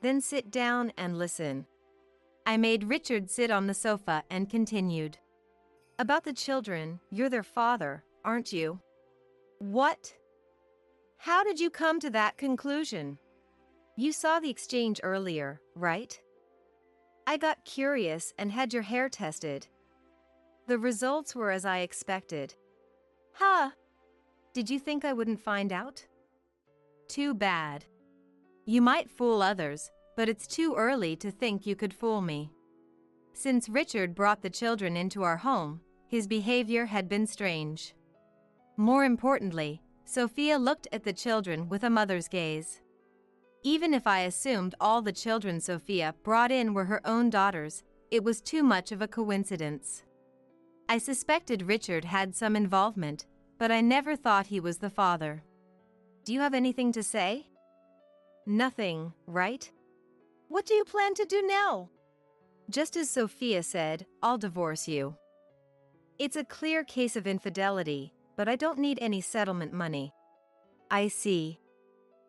Then sit down and listen. I made Richard sit on the sofa and continued. About the children, you're their father, aren't you? What? How did you come to that conclusion? You saw the exchange earlier, right? I got curious and had your hair tested. The results were as I expected. Huh? Did you think I wouldn't find out? Too bad. You might fool others, but it's too early to think you could fool me. Since Richard brought the children into our home, his behavior had been strange. More importantly, Sophia looked at the children with a mother's gaze. Even if I assumed all the children Sophia brought in were her own daughters, it was too much of a coincidence. I suspected Richard had some involvement, but I never thought he was the father. Do you have anything to say? Nothing, right? What do you plan to do now? Just as Sophia said, I'll divorce you. It's a clear case of infidelity, but I don't need any settlement money. I see.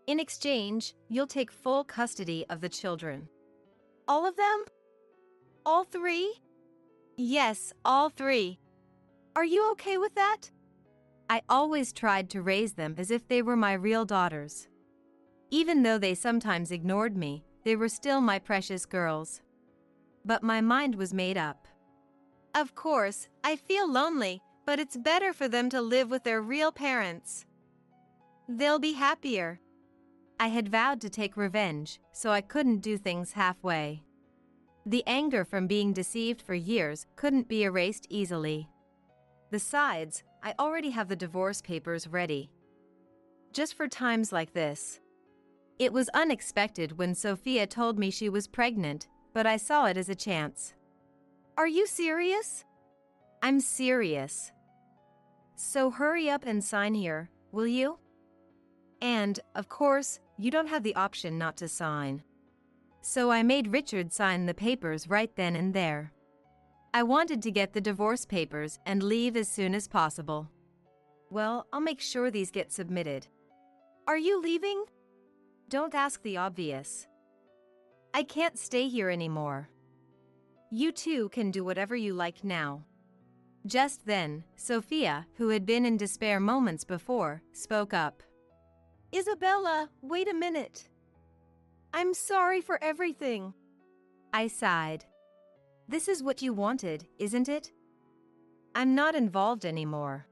In exchange, you'll take full custody of the children. All of them? All three? Yes, all three. Are you okay with that? I always tried to raise them as if they were my real daughters. Even though they sometimes ignored me, they were still my precious girls. But my mind was made up. Of course, I feel lonely, but it's better for them to live with their real parents. They'll be happier. I had vowed to take revenge, so I couldn't do things halfway. The anger from being deceived for years couldn't be erased easily. Besides, I already have the divorce papers ready. Just for times like this. It was unexpected when Sophia told me she was pregnant, but I saw it as a chance. Are you serious? I'm serious. So hurry up and sign here, will you? And, of course, you don't have the option not to sign. So I made Richard sign the papers right then and there. I wanted to get the divorce papers and leave as soon as possible. Well, I'll make sure these get submitted. Are you leaving? Don't ask the obvious. I can't stay here anymore. You two can do whatever you like now. Just then, Sophia, who had been in despair moments before, spoke up. Isabella, wait a minute. I'm sorry for everything. I sighed. This is what you wanted, isn't it? I'm not involved anymore.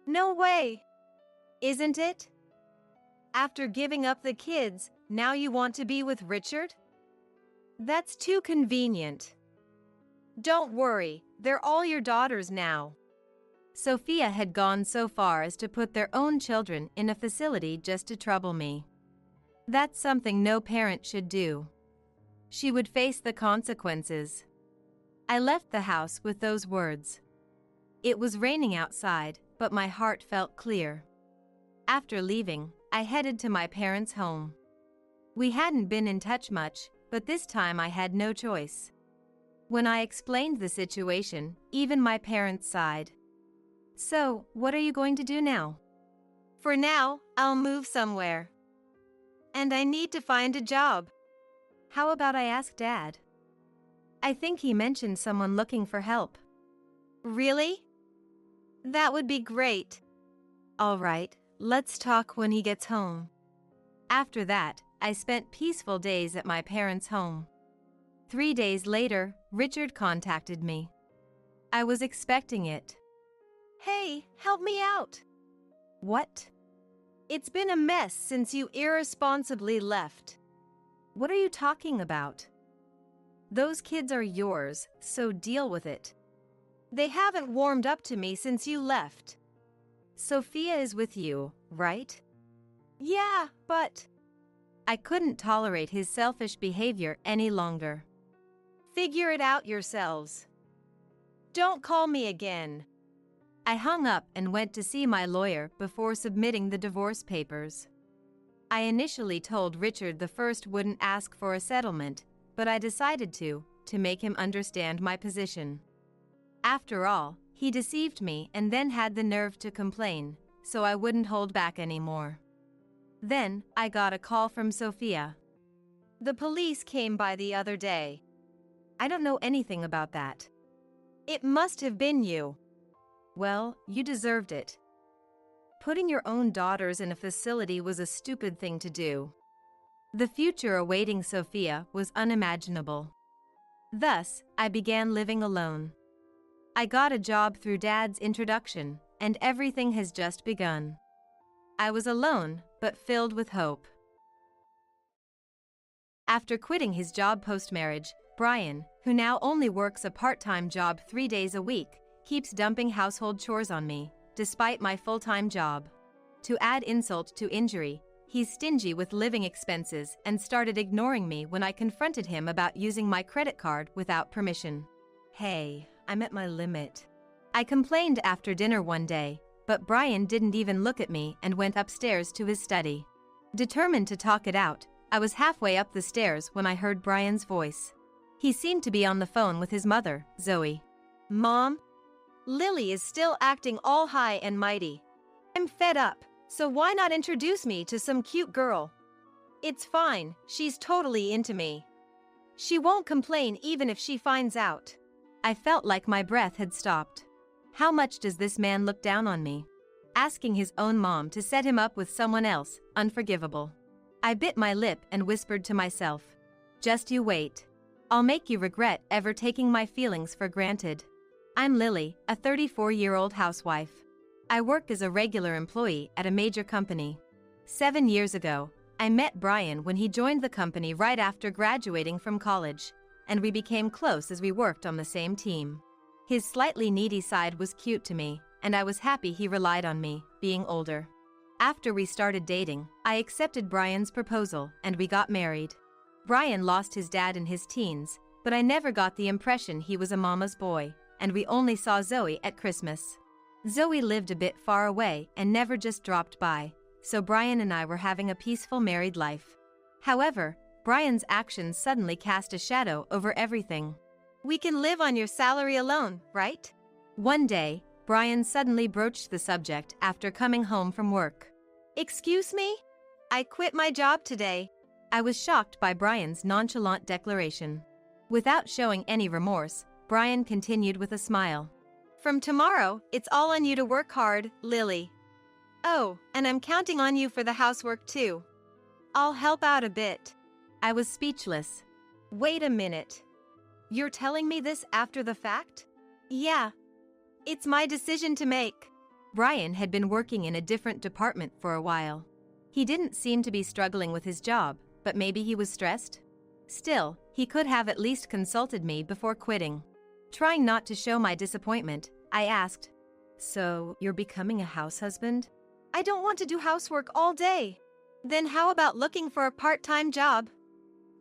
No way. Isn't it? After giving up the kids, now you want to be with Richard? That's too convenient. Don't worry, they're all your daughters now. Sophia had gone so far as to put their own children in a facility just to trouble me. That's something no parent should do. She would face the consequences. I left the house with those words. It was raining outside, but my heart felt clear. After leaving, I headed to my parents' home. We hadn't been in touch much, but this time I had no choice. When I explained the situation, even my parents sighed. So, what are you going to do now? For now, I'll move somewhere. And I need to find a job. How about I ask Dad? I think he mentioned someone looking for help. Really? That would be great. All right, let's talk when he gets home. After that, I spent peaceful days at my parents' home. 3 days later, Richard contacted me. I was expecting it. Hey, help me out. What? It's been a mess since you irresponsibly left. What are you talking about? Those kids are yours, so deal with it. They haven't warmed up to me since you left. Sophia is with you, right? Yeah, but... I couldn't tolerate his selfish behavior any longer. Figure it out yourselves. Don't call me again. I hung up and went to see my lawyer before submitting the divorce papers. I initially told Richard the first wouldn't ask for a settlement, but I decided to make him understand my position. After all, he deceived me and then had the nerve to complain, so I wouldn't hold back anymore. Then, I got a call from Sophia. The police came by the other day. I don't know anything about that. It must have been you. Well, you deserved it. Putting your own daughters in a facility was a stupid thing to do. The future awaiting Sophia was unimaginable. Thus, I began living alone. I got a job through Dad's introduction, and everything has just begun. I was alone, but filled with hope. After quitting his job post-marriage, Brian, who now only works a part-time job 3 days a week, keeps dumping household chores on me, despite my full-time job. To add insult to injury, he's stingy with living expenses and started ignoring me when I confronted him about using my credit card without permission. Hey, I'm at my limit. I complained after dinner one day, but Brian didn't even look at me and went upstairs to his study. Determined to talk it out, I was halfway up the stairs when I heard Brian's voice. He seemed to be on the phone with his mother, Zoe. Mom? Lily is still acting all high and mighty. I'm fed up, so why not introduce me to some cute girl? It's fine, she's totally into me. She won't complain even if she finds out. I felt like my breath had stopped. How much does this man look down on me? Asking his own mom to set him up with someone else, unforgivable. I bit my lip and whispered to myself, just you wait. I'll make you regret ever taking my feelings for granted. I'm Lily, a 34-year-old housewife. I work as a regular employee at a major company. 7 years ago, I met Brian when he joined the company right after graduating from college, and we became close as we worked on the same team. His slightly needy side was cute to me, and I was happy he relied on me, being older. After we started dating, I accepted Brian's proposal and we got married. Brian lost his dad in his teens, but I never got the impression he was a mama's boy, and we only saw Zoe at Christmas. Zoe lived a bit far away and never just dropped by, so Brian and I were having a peaceful married life. However, Brian's actions suddenly cast a shadow over everything. We can live on your salary alone, right? One day, Brian suddenly broached the subject after coming home from work. Excuse me? I quit my job today. I was shocked by Brian's nonchalant declaration. Without showing any remorse, Brian continued with a smile. From tomorrow, it's all on you to work hard, Lily. Oh, and I'm counting on you for the housework too. I'll help out a bit. I was speechless. Wait a minute. You're telling me this after the fact? Yeah. It's my decision to make. Brian had been working in a different department for a while. He didn't seem to be struggling with his job, but maybe he was stressed? Still, he could have at least consulted me before quitting. Trying not to show my disappointment, I asked, so you're becoming a house husband? I don't want to do housework all day. Then how about looking for a part-time job?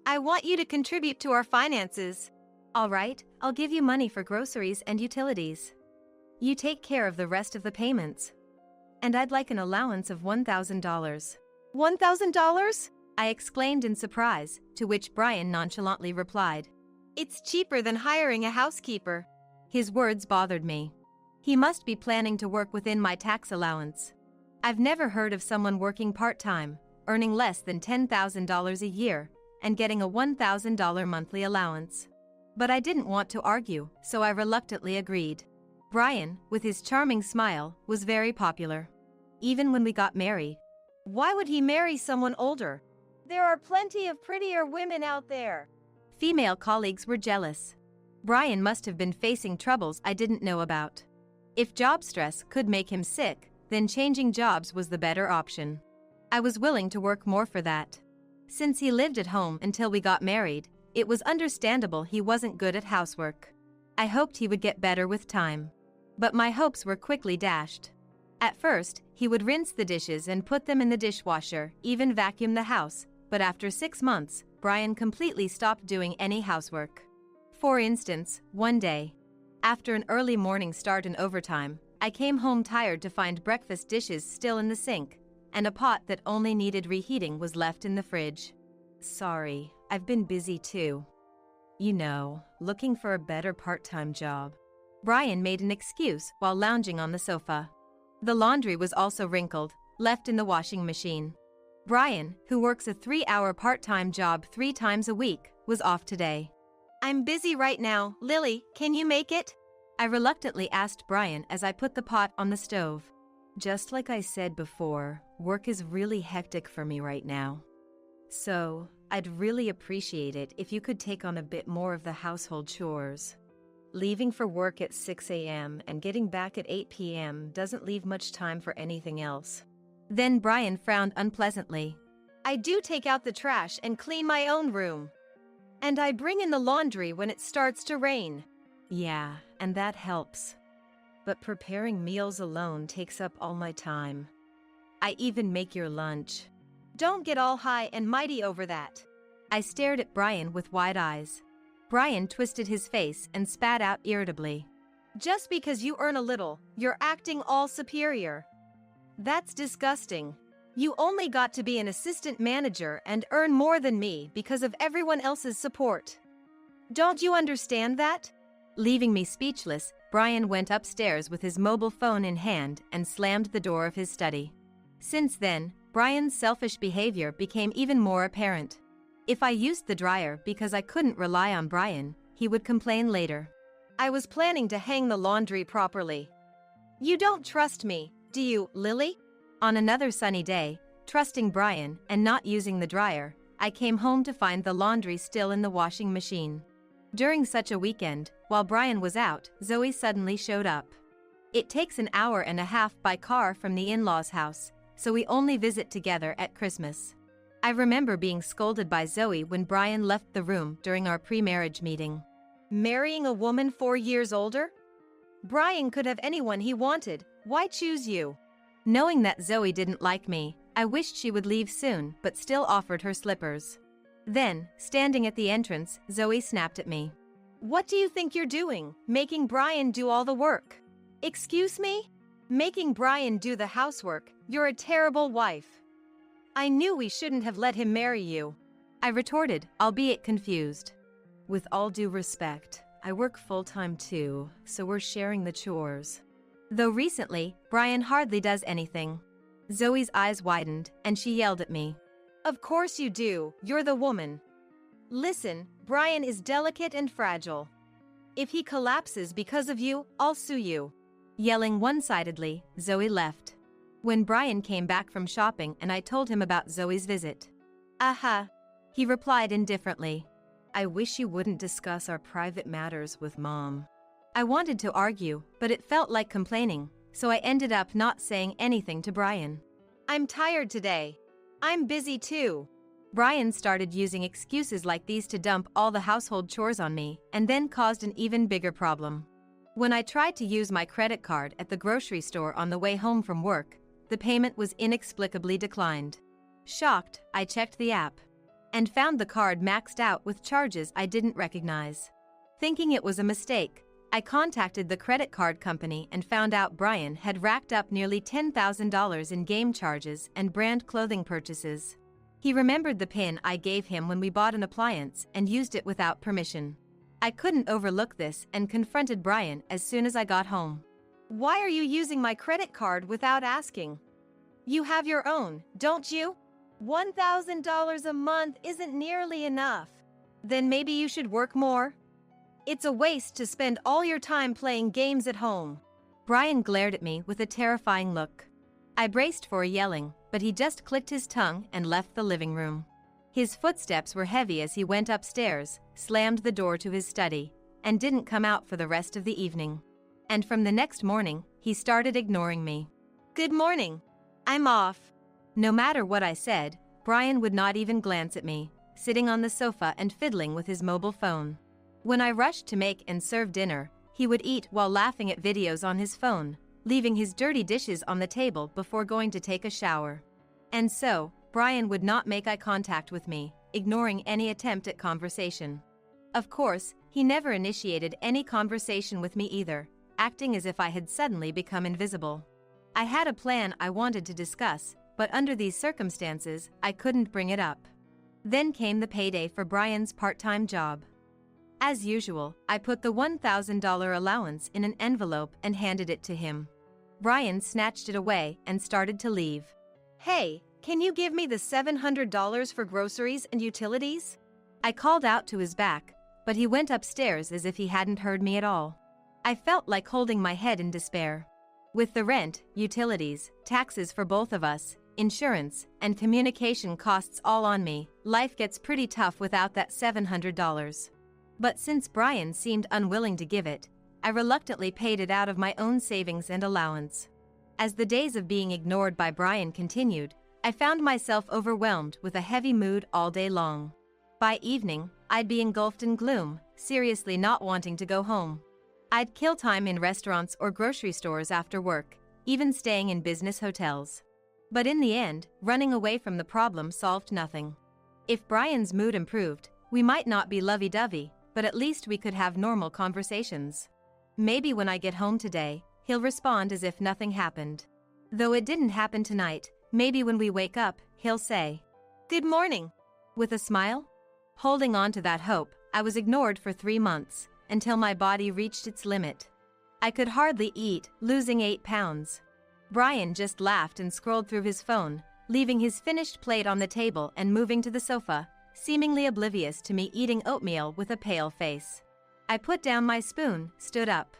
I want you to contribute to our finances. All right, I'll give you money for groceries and utilities. You take care of the rest of the payments. And I'd like an allowance of $1,000. $1,000? I exclaimed in surprise, to which Brian nonchalantly replied, It's cheaper than hiring a housekeeper. His words bothered me. He must be planning to work within my tax allowance. I've never heard of someone working part-time, earning less than $10,000 a year, and getting a $1,000 monthly allowance. But I didn't want to argue, so I reluctantly agreed. Brian, with his charming smile, was very popular. Even when we got married. Why would he marry someone older? There are plenty of prettier women out there. Female colleagues were jealous. Brian must have been facing troubles I didn't know about. If job stress could make him sick, then changing jobs was the better option. I was willing to work more for that. Since he lived at home until we got married, it was understandable he wasn't good at housework. I hoped he would get better with time. But my hopes were quickly dashed. At first, he would rinse the dishes and put them in the dishwasher, even vacuum the house, but after 6 months, Brian completely stopped doing any housework. For instance, one day, after an early morning start in overtime, I came home tired to find breakfast dishes still in the sink, and a pot that only needed reheating was left in the fridge. Sorry, I've been busy too. You know, looking for a better part-time job. Brian made an excuse while lounging on the sofa. The laundry was also wrinkled, left in the washing machine. Brian, who works a 3-hour part-time job 3 times a week, was off today. I'm busy right now, Lily, can you make it? I reluctantly asked Brian as I put the pot on the stove. Just like I said before, work is really hectic for me right now. So, I'd really appreciate it if you could take on a bit more of the household chores. Leaving for work at 6 a.m. and getting back at 8 p.m. doesn't leave much time for anything else. Then Brian frowned unpleasantly. I do take out the trash and clean my own room. And I bring in the laundry when it starts to rain. Yeah, and that helps. But preparing meals alone takes up all my time. I even make your lunch. Don't get all high and mighty over that. I stared at Brian with wide eyes. Brian twisted his face and spat out irritably. Just because you earn a little, you're acting all superior. That's disgusting. You only got to be an assistant manager and earn more than me because of everyone else's support. Don't you understand that? Leaving me speechless, Brian went upstairs with his mobile phone in hand and slammed the door of his study. Since then, Brian's selfish behavior became even more apparent. If I used the dryer because I couldn't rely on Brian, he would complain later. I was planning to hang the laundry properly. You don't trust me, do you, Lily? On another sunny day, trusting Brian and not using the dryer, I came home to find the laundry still in the washing machine. During such a weekend, while Brian was out, Zoe suddenly showed up. It takes an hour and a half by car from the in-laws' house, so we only visit together at Christmas. I remember being scolded by Zoe when Brian left the room during our pre-marriage meeting. Marrying a woman 4 years older? Brian could have anyone he wanted, why choose you? Knowing that Zoe didn't like me, I wished she would leave soon but still offered her slippers. Then, standing at the entrance, Zoe snapped at me. What do you think you're doing, making Brian do all the work? Excuse me? Making Brian do the housework, you're a terrible wife. I knew we shouldn't have let him marry you. I retorted, albeit confused. With all due respect, I work full-time too, so we're sharing the chores. Though recently, Brian hardly does anything. Zoe's eyes widened, and she yelled at me. Of course you do, you're the woman. Listen, Brian is delicate and fragile. If he collapses because of you, I'll sue you. Yelling one-sidedly, Zoe left. When Brian came back from shopping and I told him about Zoe's visit. Aha. He replied indifferently. I wish you wouldn't discuss our private matters with Mom. I wanted to argue, but it felt like complaining, so I ended up not saying anything to Brian. I'm tired today. I'm busy too. Brian started using excuses like these to dump all the household chores on me and then caused an even bigger problem. When I tried to use my credit card at the grocery store on the way home from work, the payment was inexplicably declined. Shocked, I checked the app and found the card maxed out with charges I didn't recognize. Thinking it was a mistake, I contacted the credit card company and found out Brian had racked up nearly $10,000 in game charges and brand clothing purchases. He remembered the PIN I gave him when we bought an appliance and used it without permission. I couldn't overlook this and confronted Brian as soon as I got home. Why are you using my credit card without asking? You have your own, don't you? $1,000 a month isn't nearly enough. Then maybe you should work more? It's a waste to spend all your time playing games at home. Brian glared at me with a terrifying look. I braced for yelling, but he just clicked his tongue and left the living room. His footsteps were heavy as he went upstairs, slammed the door to his study, and didn't come out for the rest of the evening. And from the next morning, he started ignoring me. Good morning. I'm off. No matter what I said, Brian would not even glance at me, sitting on the sofa and fiddling with his mobile phone. When I rushed to make and serve dinner, he would eat while laughing at videos on his phone, leaving his dirty dishes on the table before going to take a shower. And so, Brian would not make eye contact with me, ignoring any attempt at conversation. Of course, he never initiated any conversation with me either, acting as if I had suddenly become invisible. I had a plan I wanted to discuss, but under these circumstances, I couldn't bring it up. Then came the payday for Brian's part-time job. As usual, I put the $1,000 allowance in an envelope and handed it to him. Brian snatched it away and started to leave. Hey, can you give me the $700 for groceries and utilities? I called out to his back, but he went upstairs as if he hadn't heard me at all. I felt like holding my head in despair. With the rent, utilities, taxes for both of us, insurance, and communication costs all on me, life gets pretty tough without that $700. But since Brian seemed unwilling to give it, I reluctantly paid it out of my own savings and allowance. As the days of being ignored by Brian continued, I found myself overwhelmed with a heavy mood all day long. By evening, I'd be engulfed in gloom, seriously not wanting to go home. I'd kill time in restaurants or grocery stores after work, even staying in business hotels. But in the end, running away from the problem solved nothing. If Brian's mood improved, we might not be lovey-dovey, but at least we could have normal conversations. Maybe when I get home today, he'll respond as if nothing happened. Though it didn't happen tonight, maybe when we wake up, he'll say, "Good morning," with a smile. Holding on to that hope, I was ignored for 3 months, until my body reached its limit. I could hardly eat, losing 8 pounds. Brian just laughed and scrolled through his phone, leaving his finished plate on the table and moving to the sofa, seemingly oblivious to me eating oatmeal with a pale face. I put down my spoon, stood up,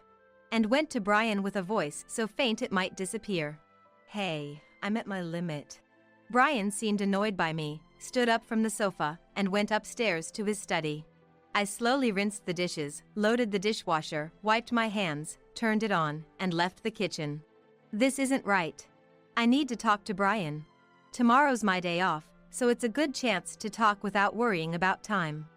and went to Brian with a voice so faint it might disappear. "Hey, I'm at my limit." Brian seemed annoyed by me, stood up from the sofa, and went upstairs to his study. I slowly rinsed the dishes, loaded the dishwasher, wiped my hands, turned it on, and left the kitchen. This isn't right. I need to talk to Brian. Tomorrow's my day off, so it's a good chance to talk without worrying about time.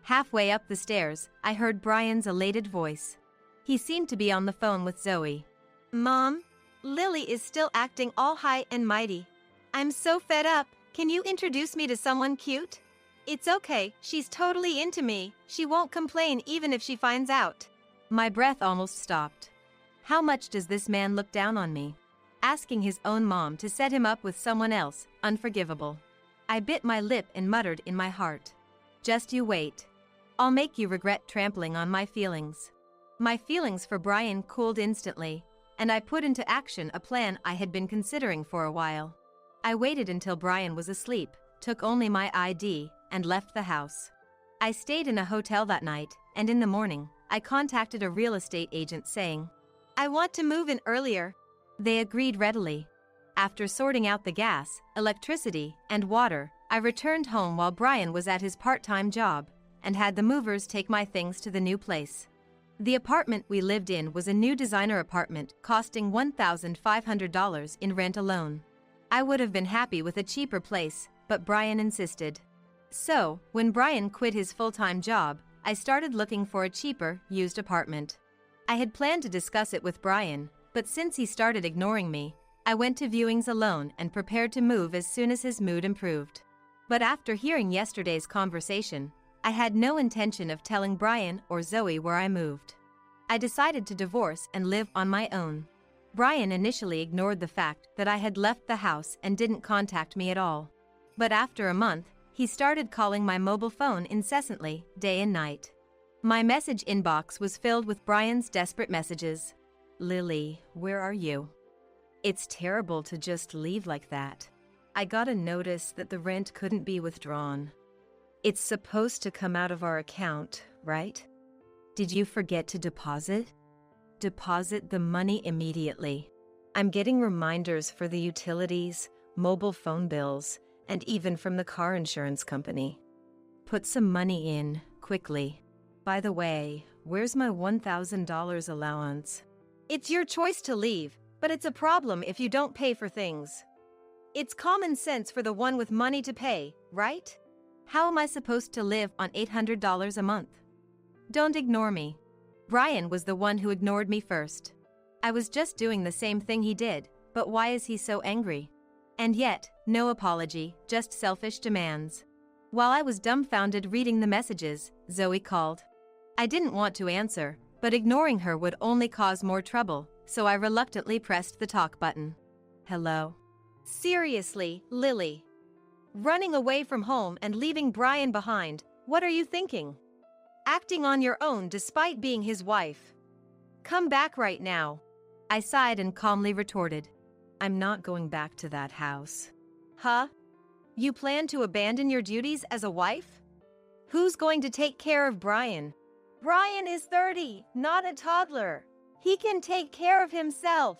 Halfway up the stairs, I heard Brian's elated voice. He seemed to be on the phone with Zoe. "Mom, Lily is still acting all high and mighty. I'm so fed up. Can you introduce me to someone cute? It's okay, she's totally into me. She won't complain even if she finds out." My breath almost stopped. How much does this man look down on me? Asking his own mom to set him up with someone else, unforgivable. I bit my lip and muttered in my heart, "Just you wait. I'll make you regret trampling on my feelings." My feelings for Brian cooled instantly, and I put into action a plan I had been considering for a while. I waited until Brian was asleep, took only my ID, and left the house. I stayed in a hotel that night, and in the morning, I contacted a real estate agent saying, "I want to move in earlier." They agreed readily. After sorting out the gas, electricity, and water, I returned home while Brian was at his part-time job, and had the movers take my things to the new place. The apartment we lived in was a new designer apartment costing $1,500 in rent alone. I would have been happy with a cheaper place, but Brian insisted. So, when Brian quit his full-time job, I started looking for a cheaper, used apartment. I had planned to discuss it with Brian, but since he started ignoring me, I went to viewings alone and prepared to move as soon as his mood improved. But after hearing yesterday's conversation, I had no intention of telling Brian or Zoe where I moved. I decided to divorce and live on my own. Brian initially ignored the fact that I had left the house and didn't contact me at all. But after a month, he started calling my mobile phone incessantly, day and night. My message inbox was filled with Brian's desperate messages. "Lily, where are you? It's terrible to just leave like that. I got a notice that the rent couldn't be withdrawn. It's supposed to come out of our account, right? Did you forget to deposit? Deposit the money immediately. I'm getting reminders for the utilities, mobile phone bills, and even from the car insurance company. Put some money in, quickly. By the way, where's my $1,000 allowance?" It's your choice to leave, but it's a problem if you don't pay for things. It's common sense for the one with money to pay, right? How am I supposed to live on $800 a month? Don't ignore me. Brian was the one who ignored me first. I was just doing the same thing he did, but why is he so angry? And yet, no apology, just selfish demands. While I was dumbfounded reading the messages, Zoe called. I didn't want to answer, but ignoring her would only cause more trouble, so I reluctantly pressed the talk button. "Hello?" "Seriously, Lily. Running away from home and leaving Brian behind, what are you thinking? Acting on your own despite being his wife. Come back right now." I sighed and calmly retorted, "I'm not going back to that house." "Huh? You plan to abandon your duties as a wife? Who's going to take care of Brian? Brian is 30, not a toddler. He can take care of himself.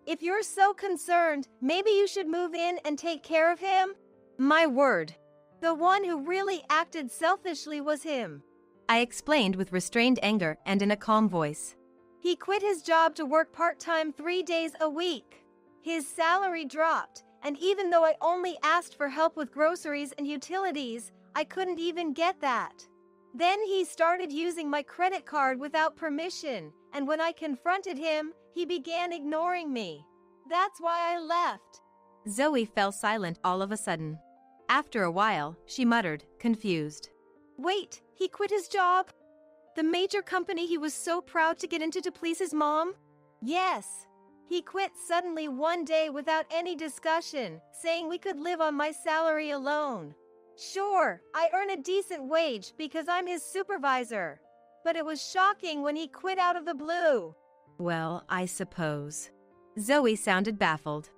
If you're so concerned, maybe you should move in and take care of him." My word. The one who really acted selfishly was him. I explained with restrained anger and in a calm voice. He quit his job to work part-time 3 days a week. His salary dropped, and even though I only asked for help with groceries and utilities, I couldn't even get that. Then he started using my credit card without permission, and when I confronted him, he began ignoring me. That's why I left. Zoe fell silent all of a sudden. After a while, she muttered, confused. Wait, he quit his job? The major company he was so proud to get into to please his mom? Yes. He quit suddenly one day without any discussion, saying we could live on my salary alone. Sure, I earn a decent wage because I'm his supervisor. But it was shocking when he quit out of the blue. Well, I suppose. Zoe sounded baffled.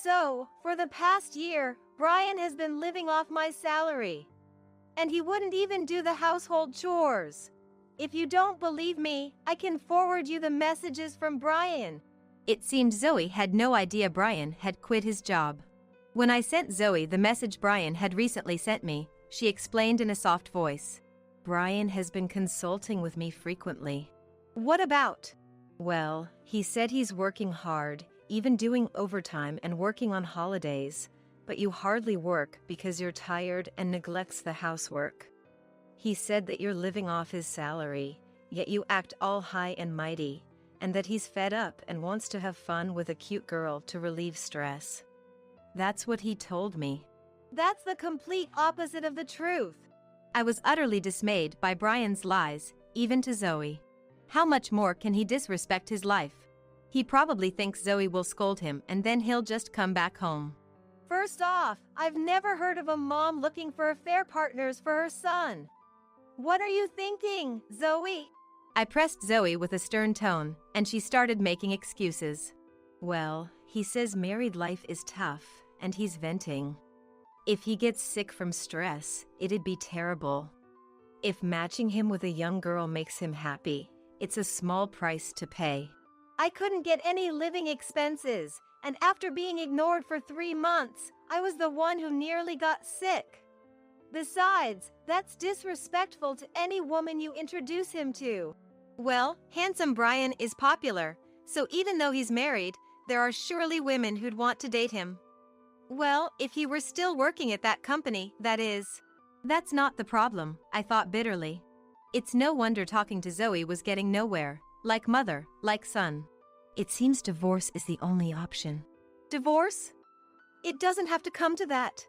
So, for the past year, Brian has been living off my salary. And he wouldn't even do the household chores. If you don't believe me, I can forward you the messages from Brian. It seemed Zoe had no idea Brian had quit his job. When I sent Zoe the message Brian had recently sent me, she explained in a soft voice. Brian has been consulting with me frequently. What about? Well, he said he's working hard, even doing overtime and working on holidays, but you hardly work because you're tired and neglects the housework. He said that you're living off his salary, yet you act all high and mighty, and that he's fed up and wants to have fun with a cute girl to relieve stress. That's what he told me. That's the complete opposite of the truth. I was utterly dismayed by Brian's lies, even to Zoe. How much more can he disrespect his life? He probably thinks Zoe will scold him and then he'll just come back home. First off, I've never heard of a mom looking for affair partners for her son. What are you thinking, Zoe? I pressed Zoe with a stern tone, and she started making excuses. Well, he says married life is tough, and he's venting. If he gets sick from stress, it'd be terrible. If matching him with a young girl makes him happy, it's a small price to pay. I couldn't get any living expenses, and after being ignored for 3 months, I was the one who nearly got sick. Besides, that's disrespectful to any woman you introduce him to. Well, handsome Brian is popular, so even though he's married, there are surely women who'd want to date him. Well, if he were still working at that company, that is. That's not the problem, I thought bitterly. It's no wonder talking to Zoe was getting nowhere, like mother, like son. It seems divorce is the only option. Divorce? It doesn't have to come to that.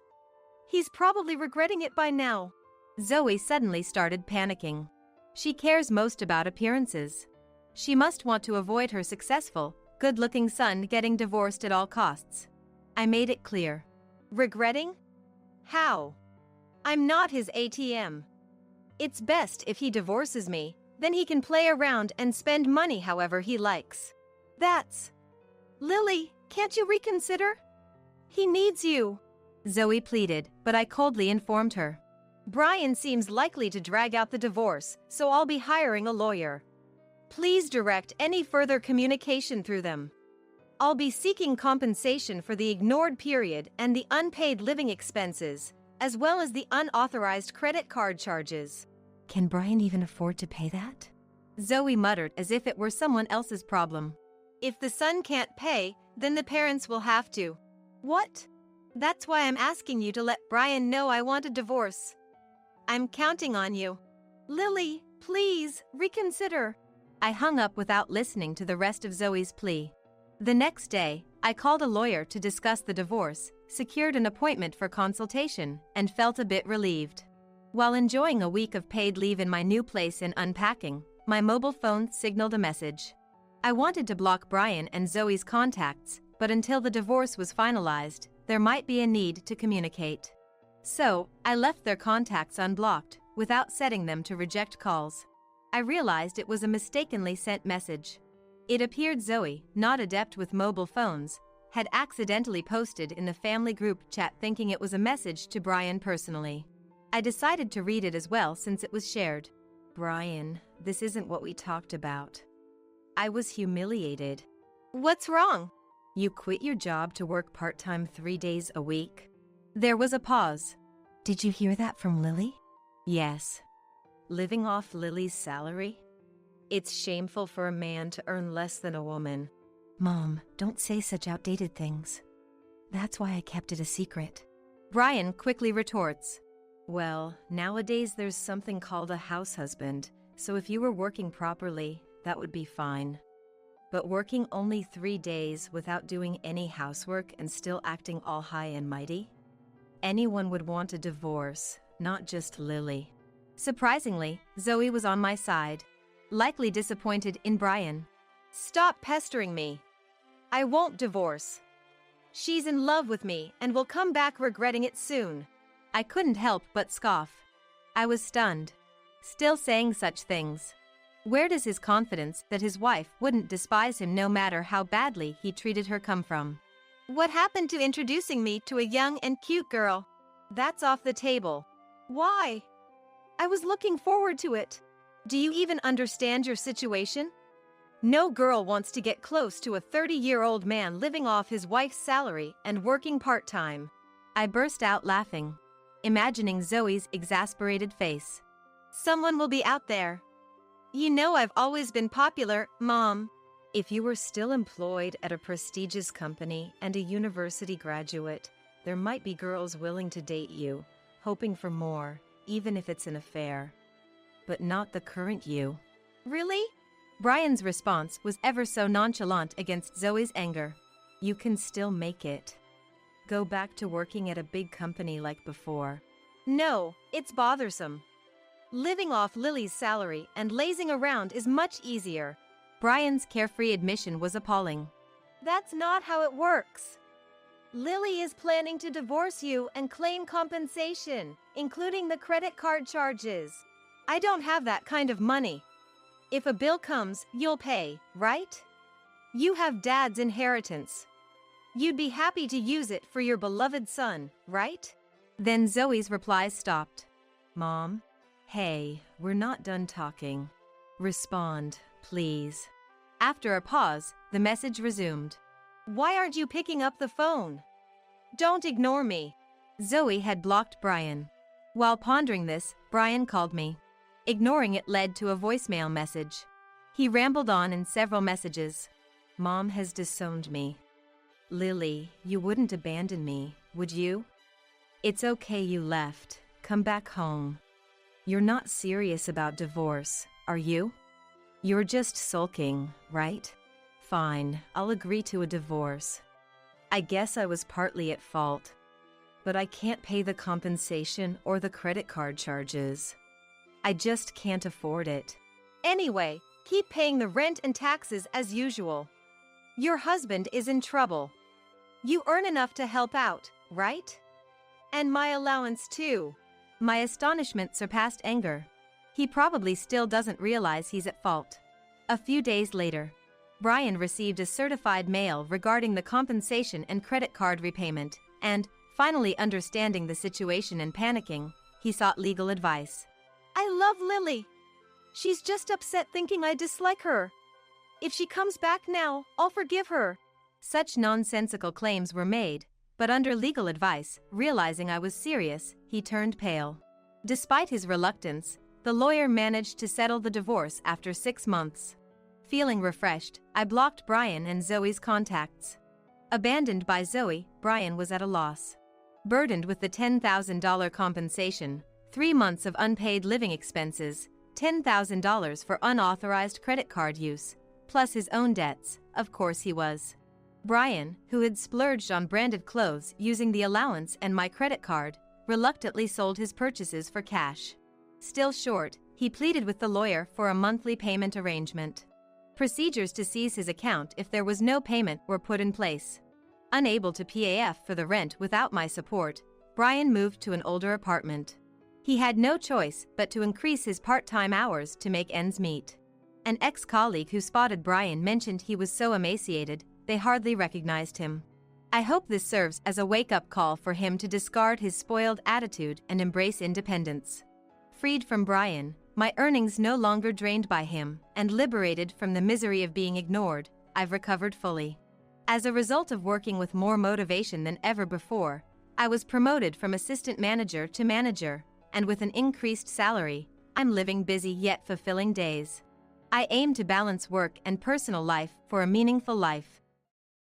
He's probably regretting it by now. Zoe suddenly started panicking. She cares most about appearances. She must want to avoid her successful, good-looking son getting divorced at all costs. I made it clear. Regretting? How? I'm not his ATM. It's best if he divorces me, then he can play around and spend money however he likes. That's... Lily, can't you reconsider? He needs you. Zoe pleaded, but I coldly informed her. Brian seems likely to drag out the divorce, so I'll be hiring a lawyer. Please direct any further communication through them. I'll be seeking compensation for the ignored period and the unpaid living expenses, as well as the unauthorized credit card charges. Can Brian even afford to pay that? Zoe muttered as if it were someone else's problem. If the son can't pay, then the parents will have to. What? That's why I'm asking you to let Brian know I want a divorce. I'm counting on you. Lily, please, reconsider. I hung up without listening to the rest of Zoe's plea. The next day, I called a lawyer to discuss the divorce, secured an appointment for consultation, and felt a bit relieved. While enjoying a week of paid leave in my new place and unpacking, my mobile phone signaled a message. I wanted to block Brian and Zoe's contacts, but until the divorce was finalized, there might be a need to communicate. So, I left their contacts unblocked, without setting them to reject calls. I realized it was a mistakenly sent message. It appeared Zoe, not adept with mobile phones, had accidentally posted in the family group chat thinking it was a message to Brian personally. I decided to read it as well since it was shared. Brian, this isn't what we talked about. I was humiliated. What's wrong? You quit your job to work part-time 3 days a week? There was a pause. Did you hear that from Lily? Yes. Living off Lily's salary? It's shameful for a man to earn less than a woman. Mom, don't say such outdated things. That's why I kept it a secret. Brian quickly retorts. Well, nowadays there's something called a house husband, so if you were working properly, that would be fine. But working only 3 days without doing any housework and still acting all high and mighty? Anyone would want a divorce, not just Lily. Surprisingly, Zoe was on my side, likely disappointed in Brian. Stop pestering me. I won't divorce. She's in love with me and will come back regretting it soon. I couldn't help but scoff. I was stunned. Still saying such things. Where does his confidence that his wife wouldn't despise him no matter how badly he treated her come from? What happened to introducing me to a young and cute girl? That's off the table. Why? I was looking forward to it. Do you even understand your situation? No girl wants to get close to a 30-year-old man living off his wife's salary and working part-time. I burst out laughing, imagining Zoe's exasperated face. Someone will be out there. You know I've always been popular, Mom. If you were still employed at a prestigious company and a university graduate, there might be girls willing to date you, hoping for more, even if it's an affair. But not the current you. Really? Brian's response was ever so nonchalant against Zoe's anger. You can still make it. Go back to working at a big company like before. No, it's bothersome. Living off Lily's salary and lazing around is much easier. Brian's carefree admission was appalling. That's not how it works. Lily is planning to divorce you and claim compensation, including the credit card charges. I don't have that kind of money. If a bill comes, you'll pay, right? You have Dad's inheritance. You'd be happy to use it for your beloved son, right? Then Zoe's reply stopped. Mom? Hey, we're not done talking. Respond, please. After a pause, the message resumed. Why aren't you picking up the phone? Don't ignore me. Zoe had blocked Brian. While pondering this, Brian called me. Ignoring it led to a voicemail message. He rambled on in several messages. Mom has disowned me. Lily, you wouldn't abandon me, would you? It's okay you left. Come back home. You're not serious about divorce, are you? You're just sulking, right? Fine, I'll agree to a divorce. I guess I was partly at fault. But I can't pay the compensation or the credit card charges. I just can't afford it. Anyway, keep paying the rent and taxes as usual. Your husband is in trouble. You earn enough to help out, right? And my allowance too. My astonishment surpassed anger. He probably still doesn't realize he's at fault. A few days later, Brian received a certified mail regarding the compensation and credit card repayment, and, finally understanding the situation and panicking, he sought legal advice. I love Lily. She's just upset thinking I dislike her. If she comes back now, I'll forgive her. Such nonsensical claims were made, but under legal advice, realizing I was serious, he turned pale. Despite his reluctance, the lawyer managed to settle the divorce after 6 months. Feeling refreshed, I blocked Brian and Zoe's contacts. Abandoned by Zoe, Brian was at a loss. Burdened with the $10,000 compensation, 3 months of unpaid living expenses, $10,000 for unauthorized credit card use, plus his own debts, of course he was. Brian, who had splurged on branded clothes using the allowance and my credit card, reluctantly sold his purchases for cash. Still short, he pleaded with the lawyer for a monthly payment arrangement. Procedures to seize his account if there was no payment were put in place. Unable to PAF for the rent without my support, Brian moved to an older apartment. He had no choice but to increase his part-time hours to make ends meet. An ex-colleague who spotted Brian mentioned he was so emaciated, they hardly recognized him. I hope this serves as a wake-up call for him to discard his spoiled attitude and embrace independence. Freed from Brian, my earnings no longer drained by him, and liberated from the misery of being ignored, I've recovered fully. As a result of working with more motivation than ever before, I was promoted from assistant manager to manager, and with an increased salary, I'm living busy yet fulfilling days. I aim to balance work and personal life for a meaningful life.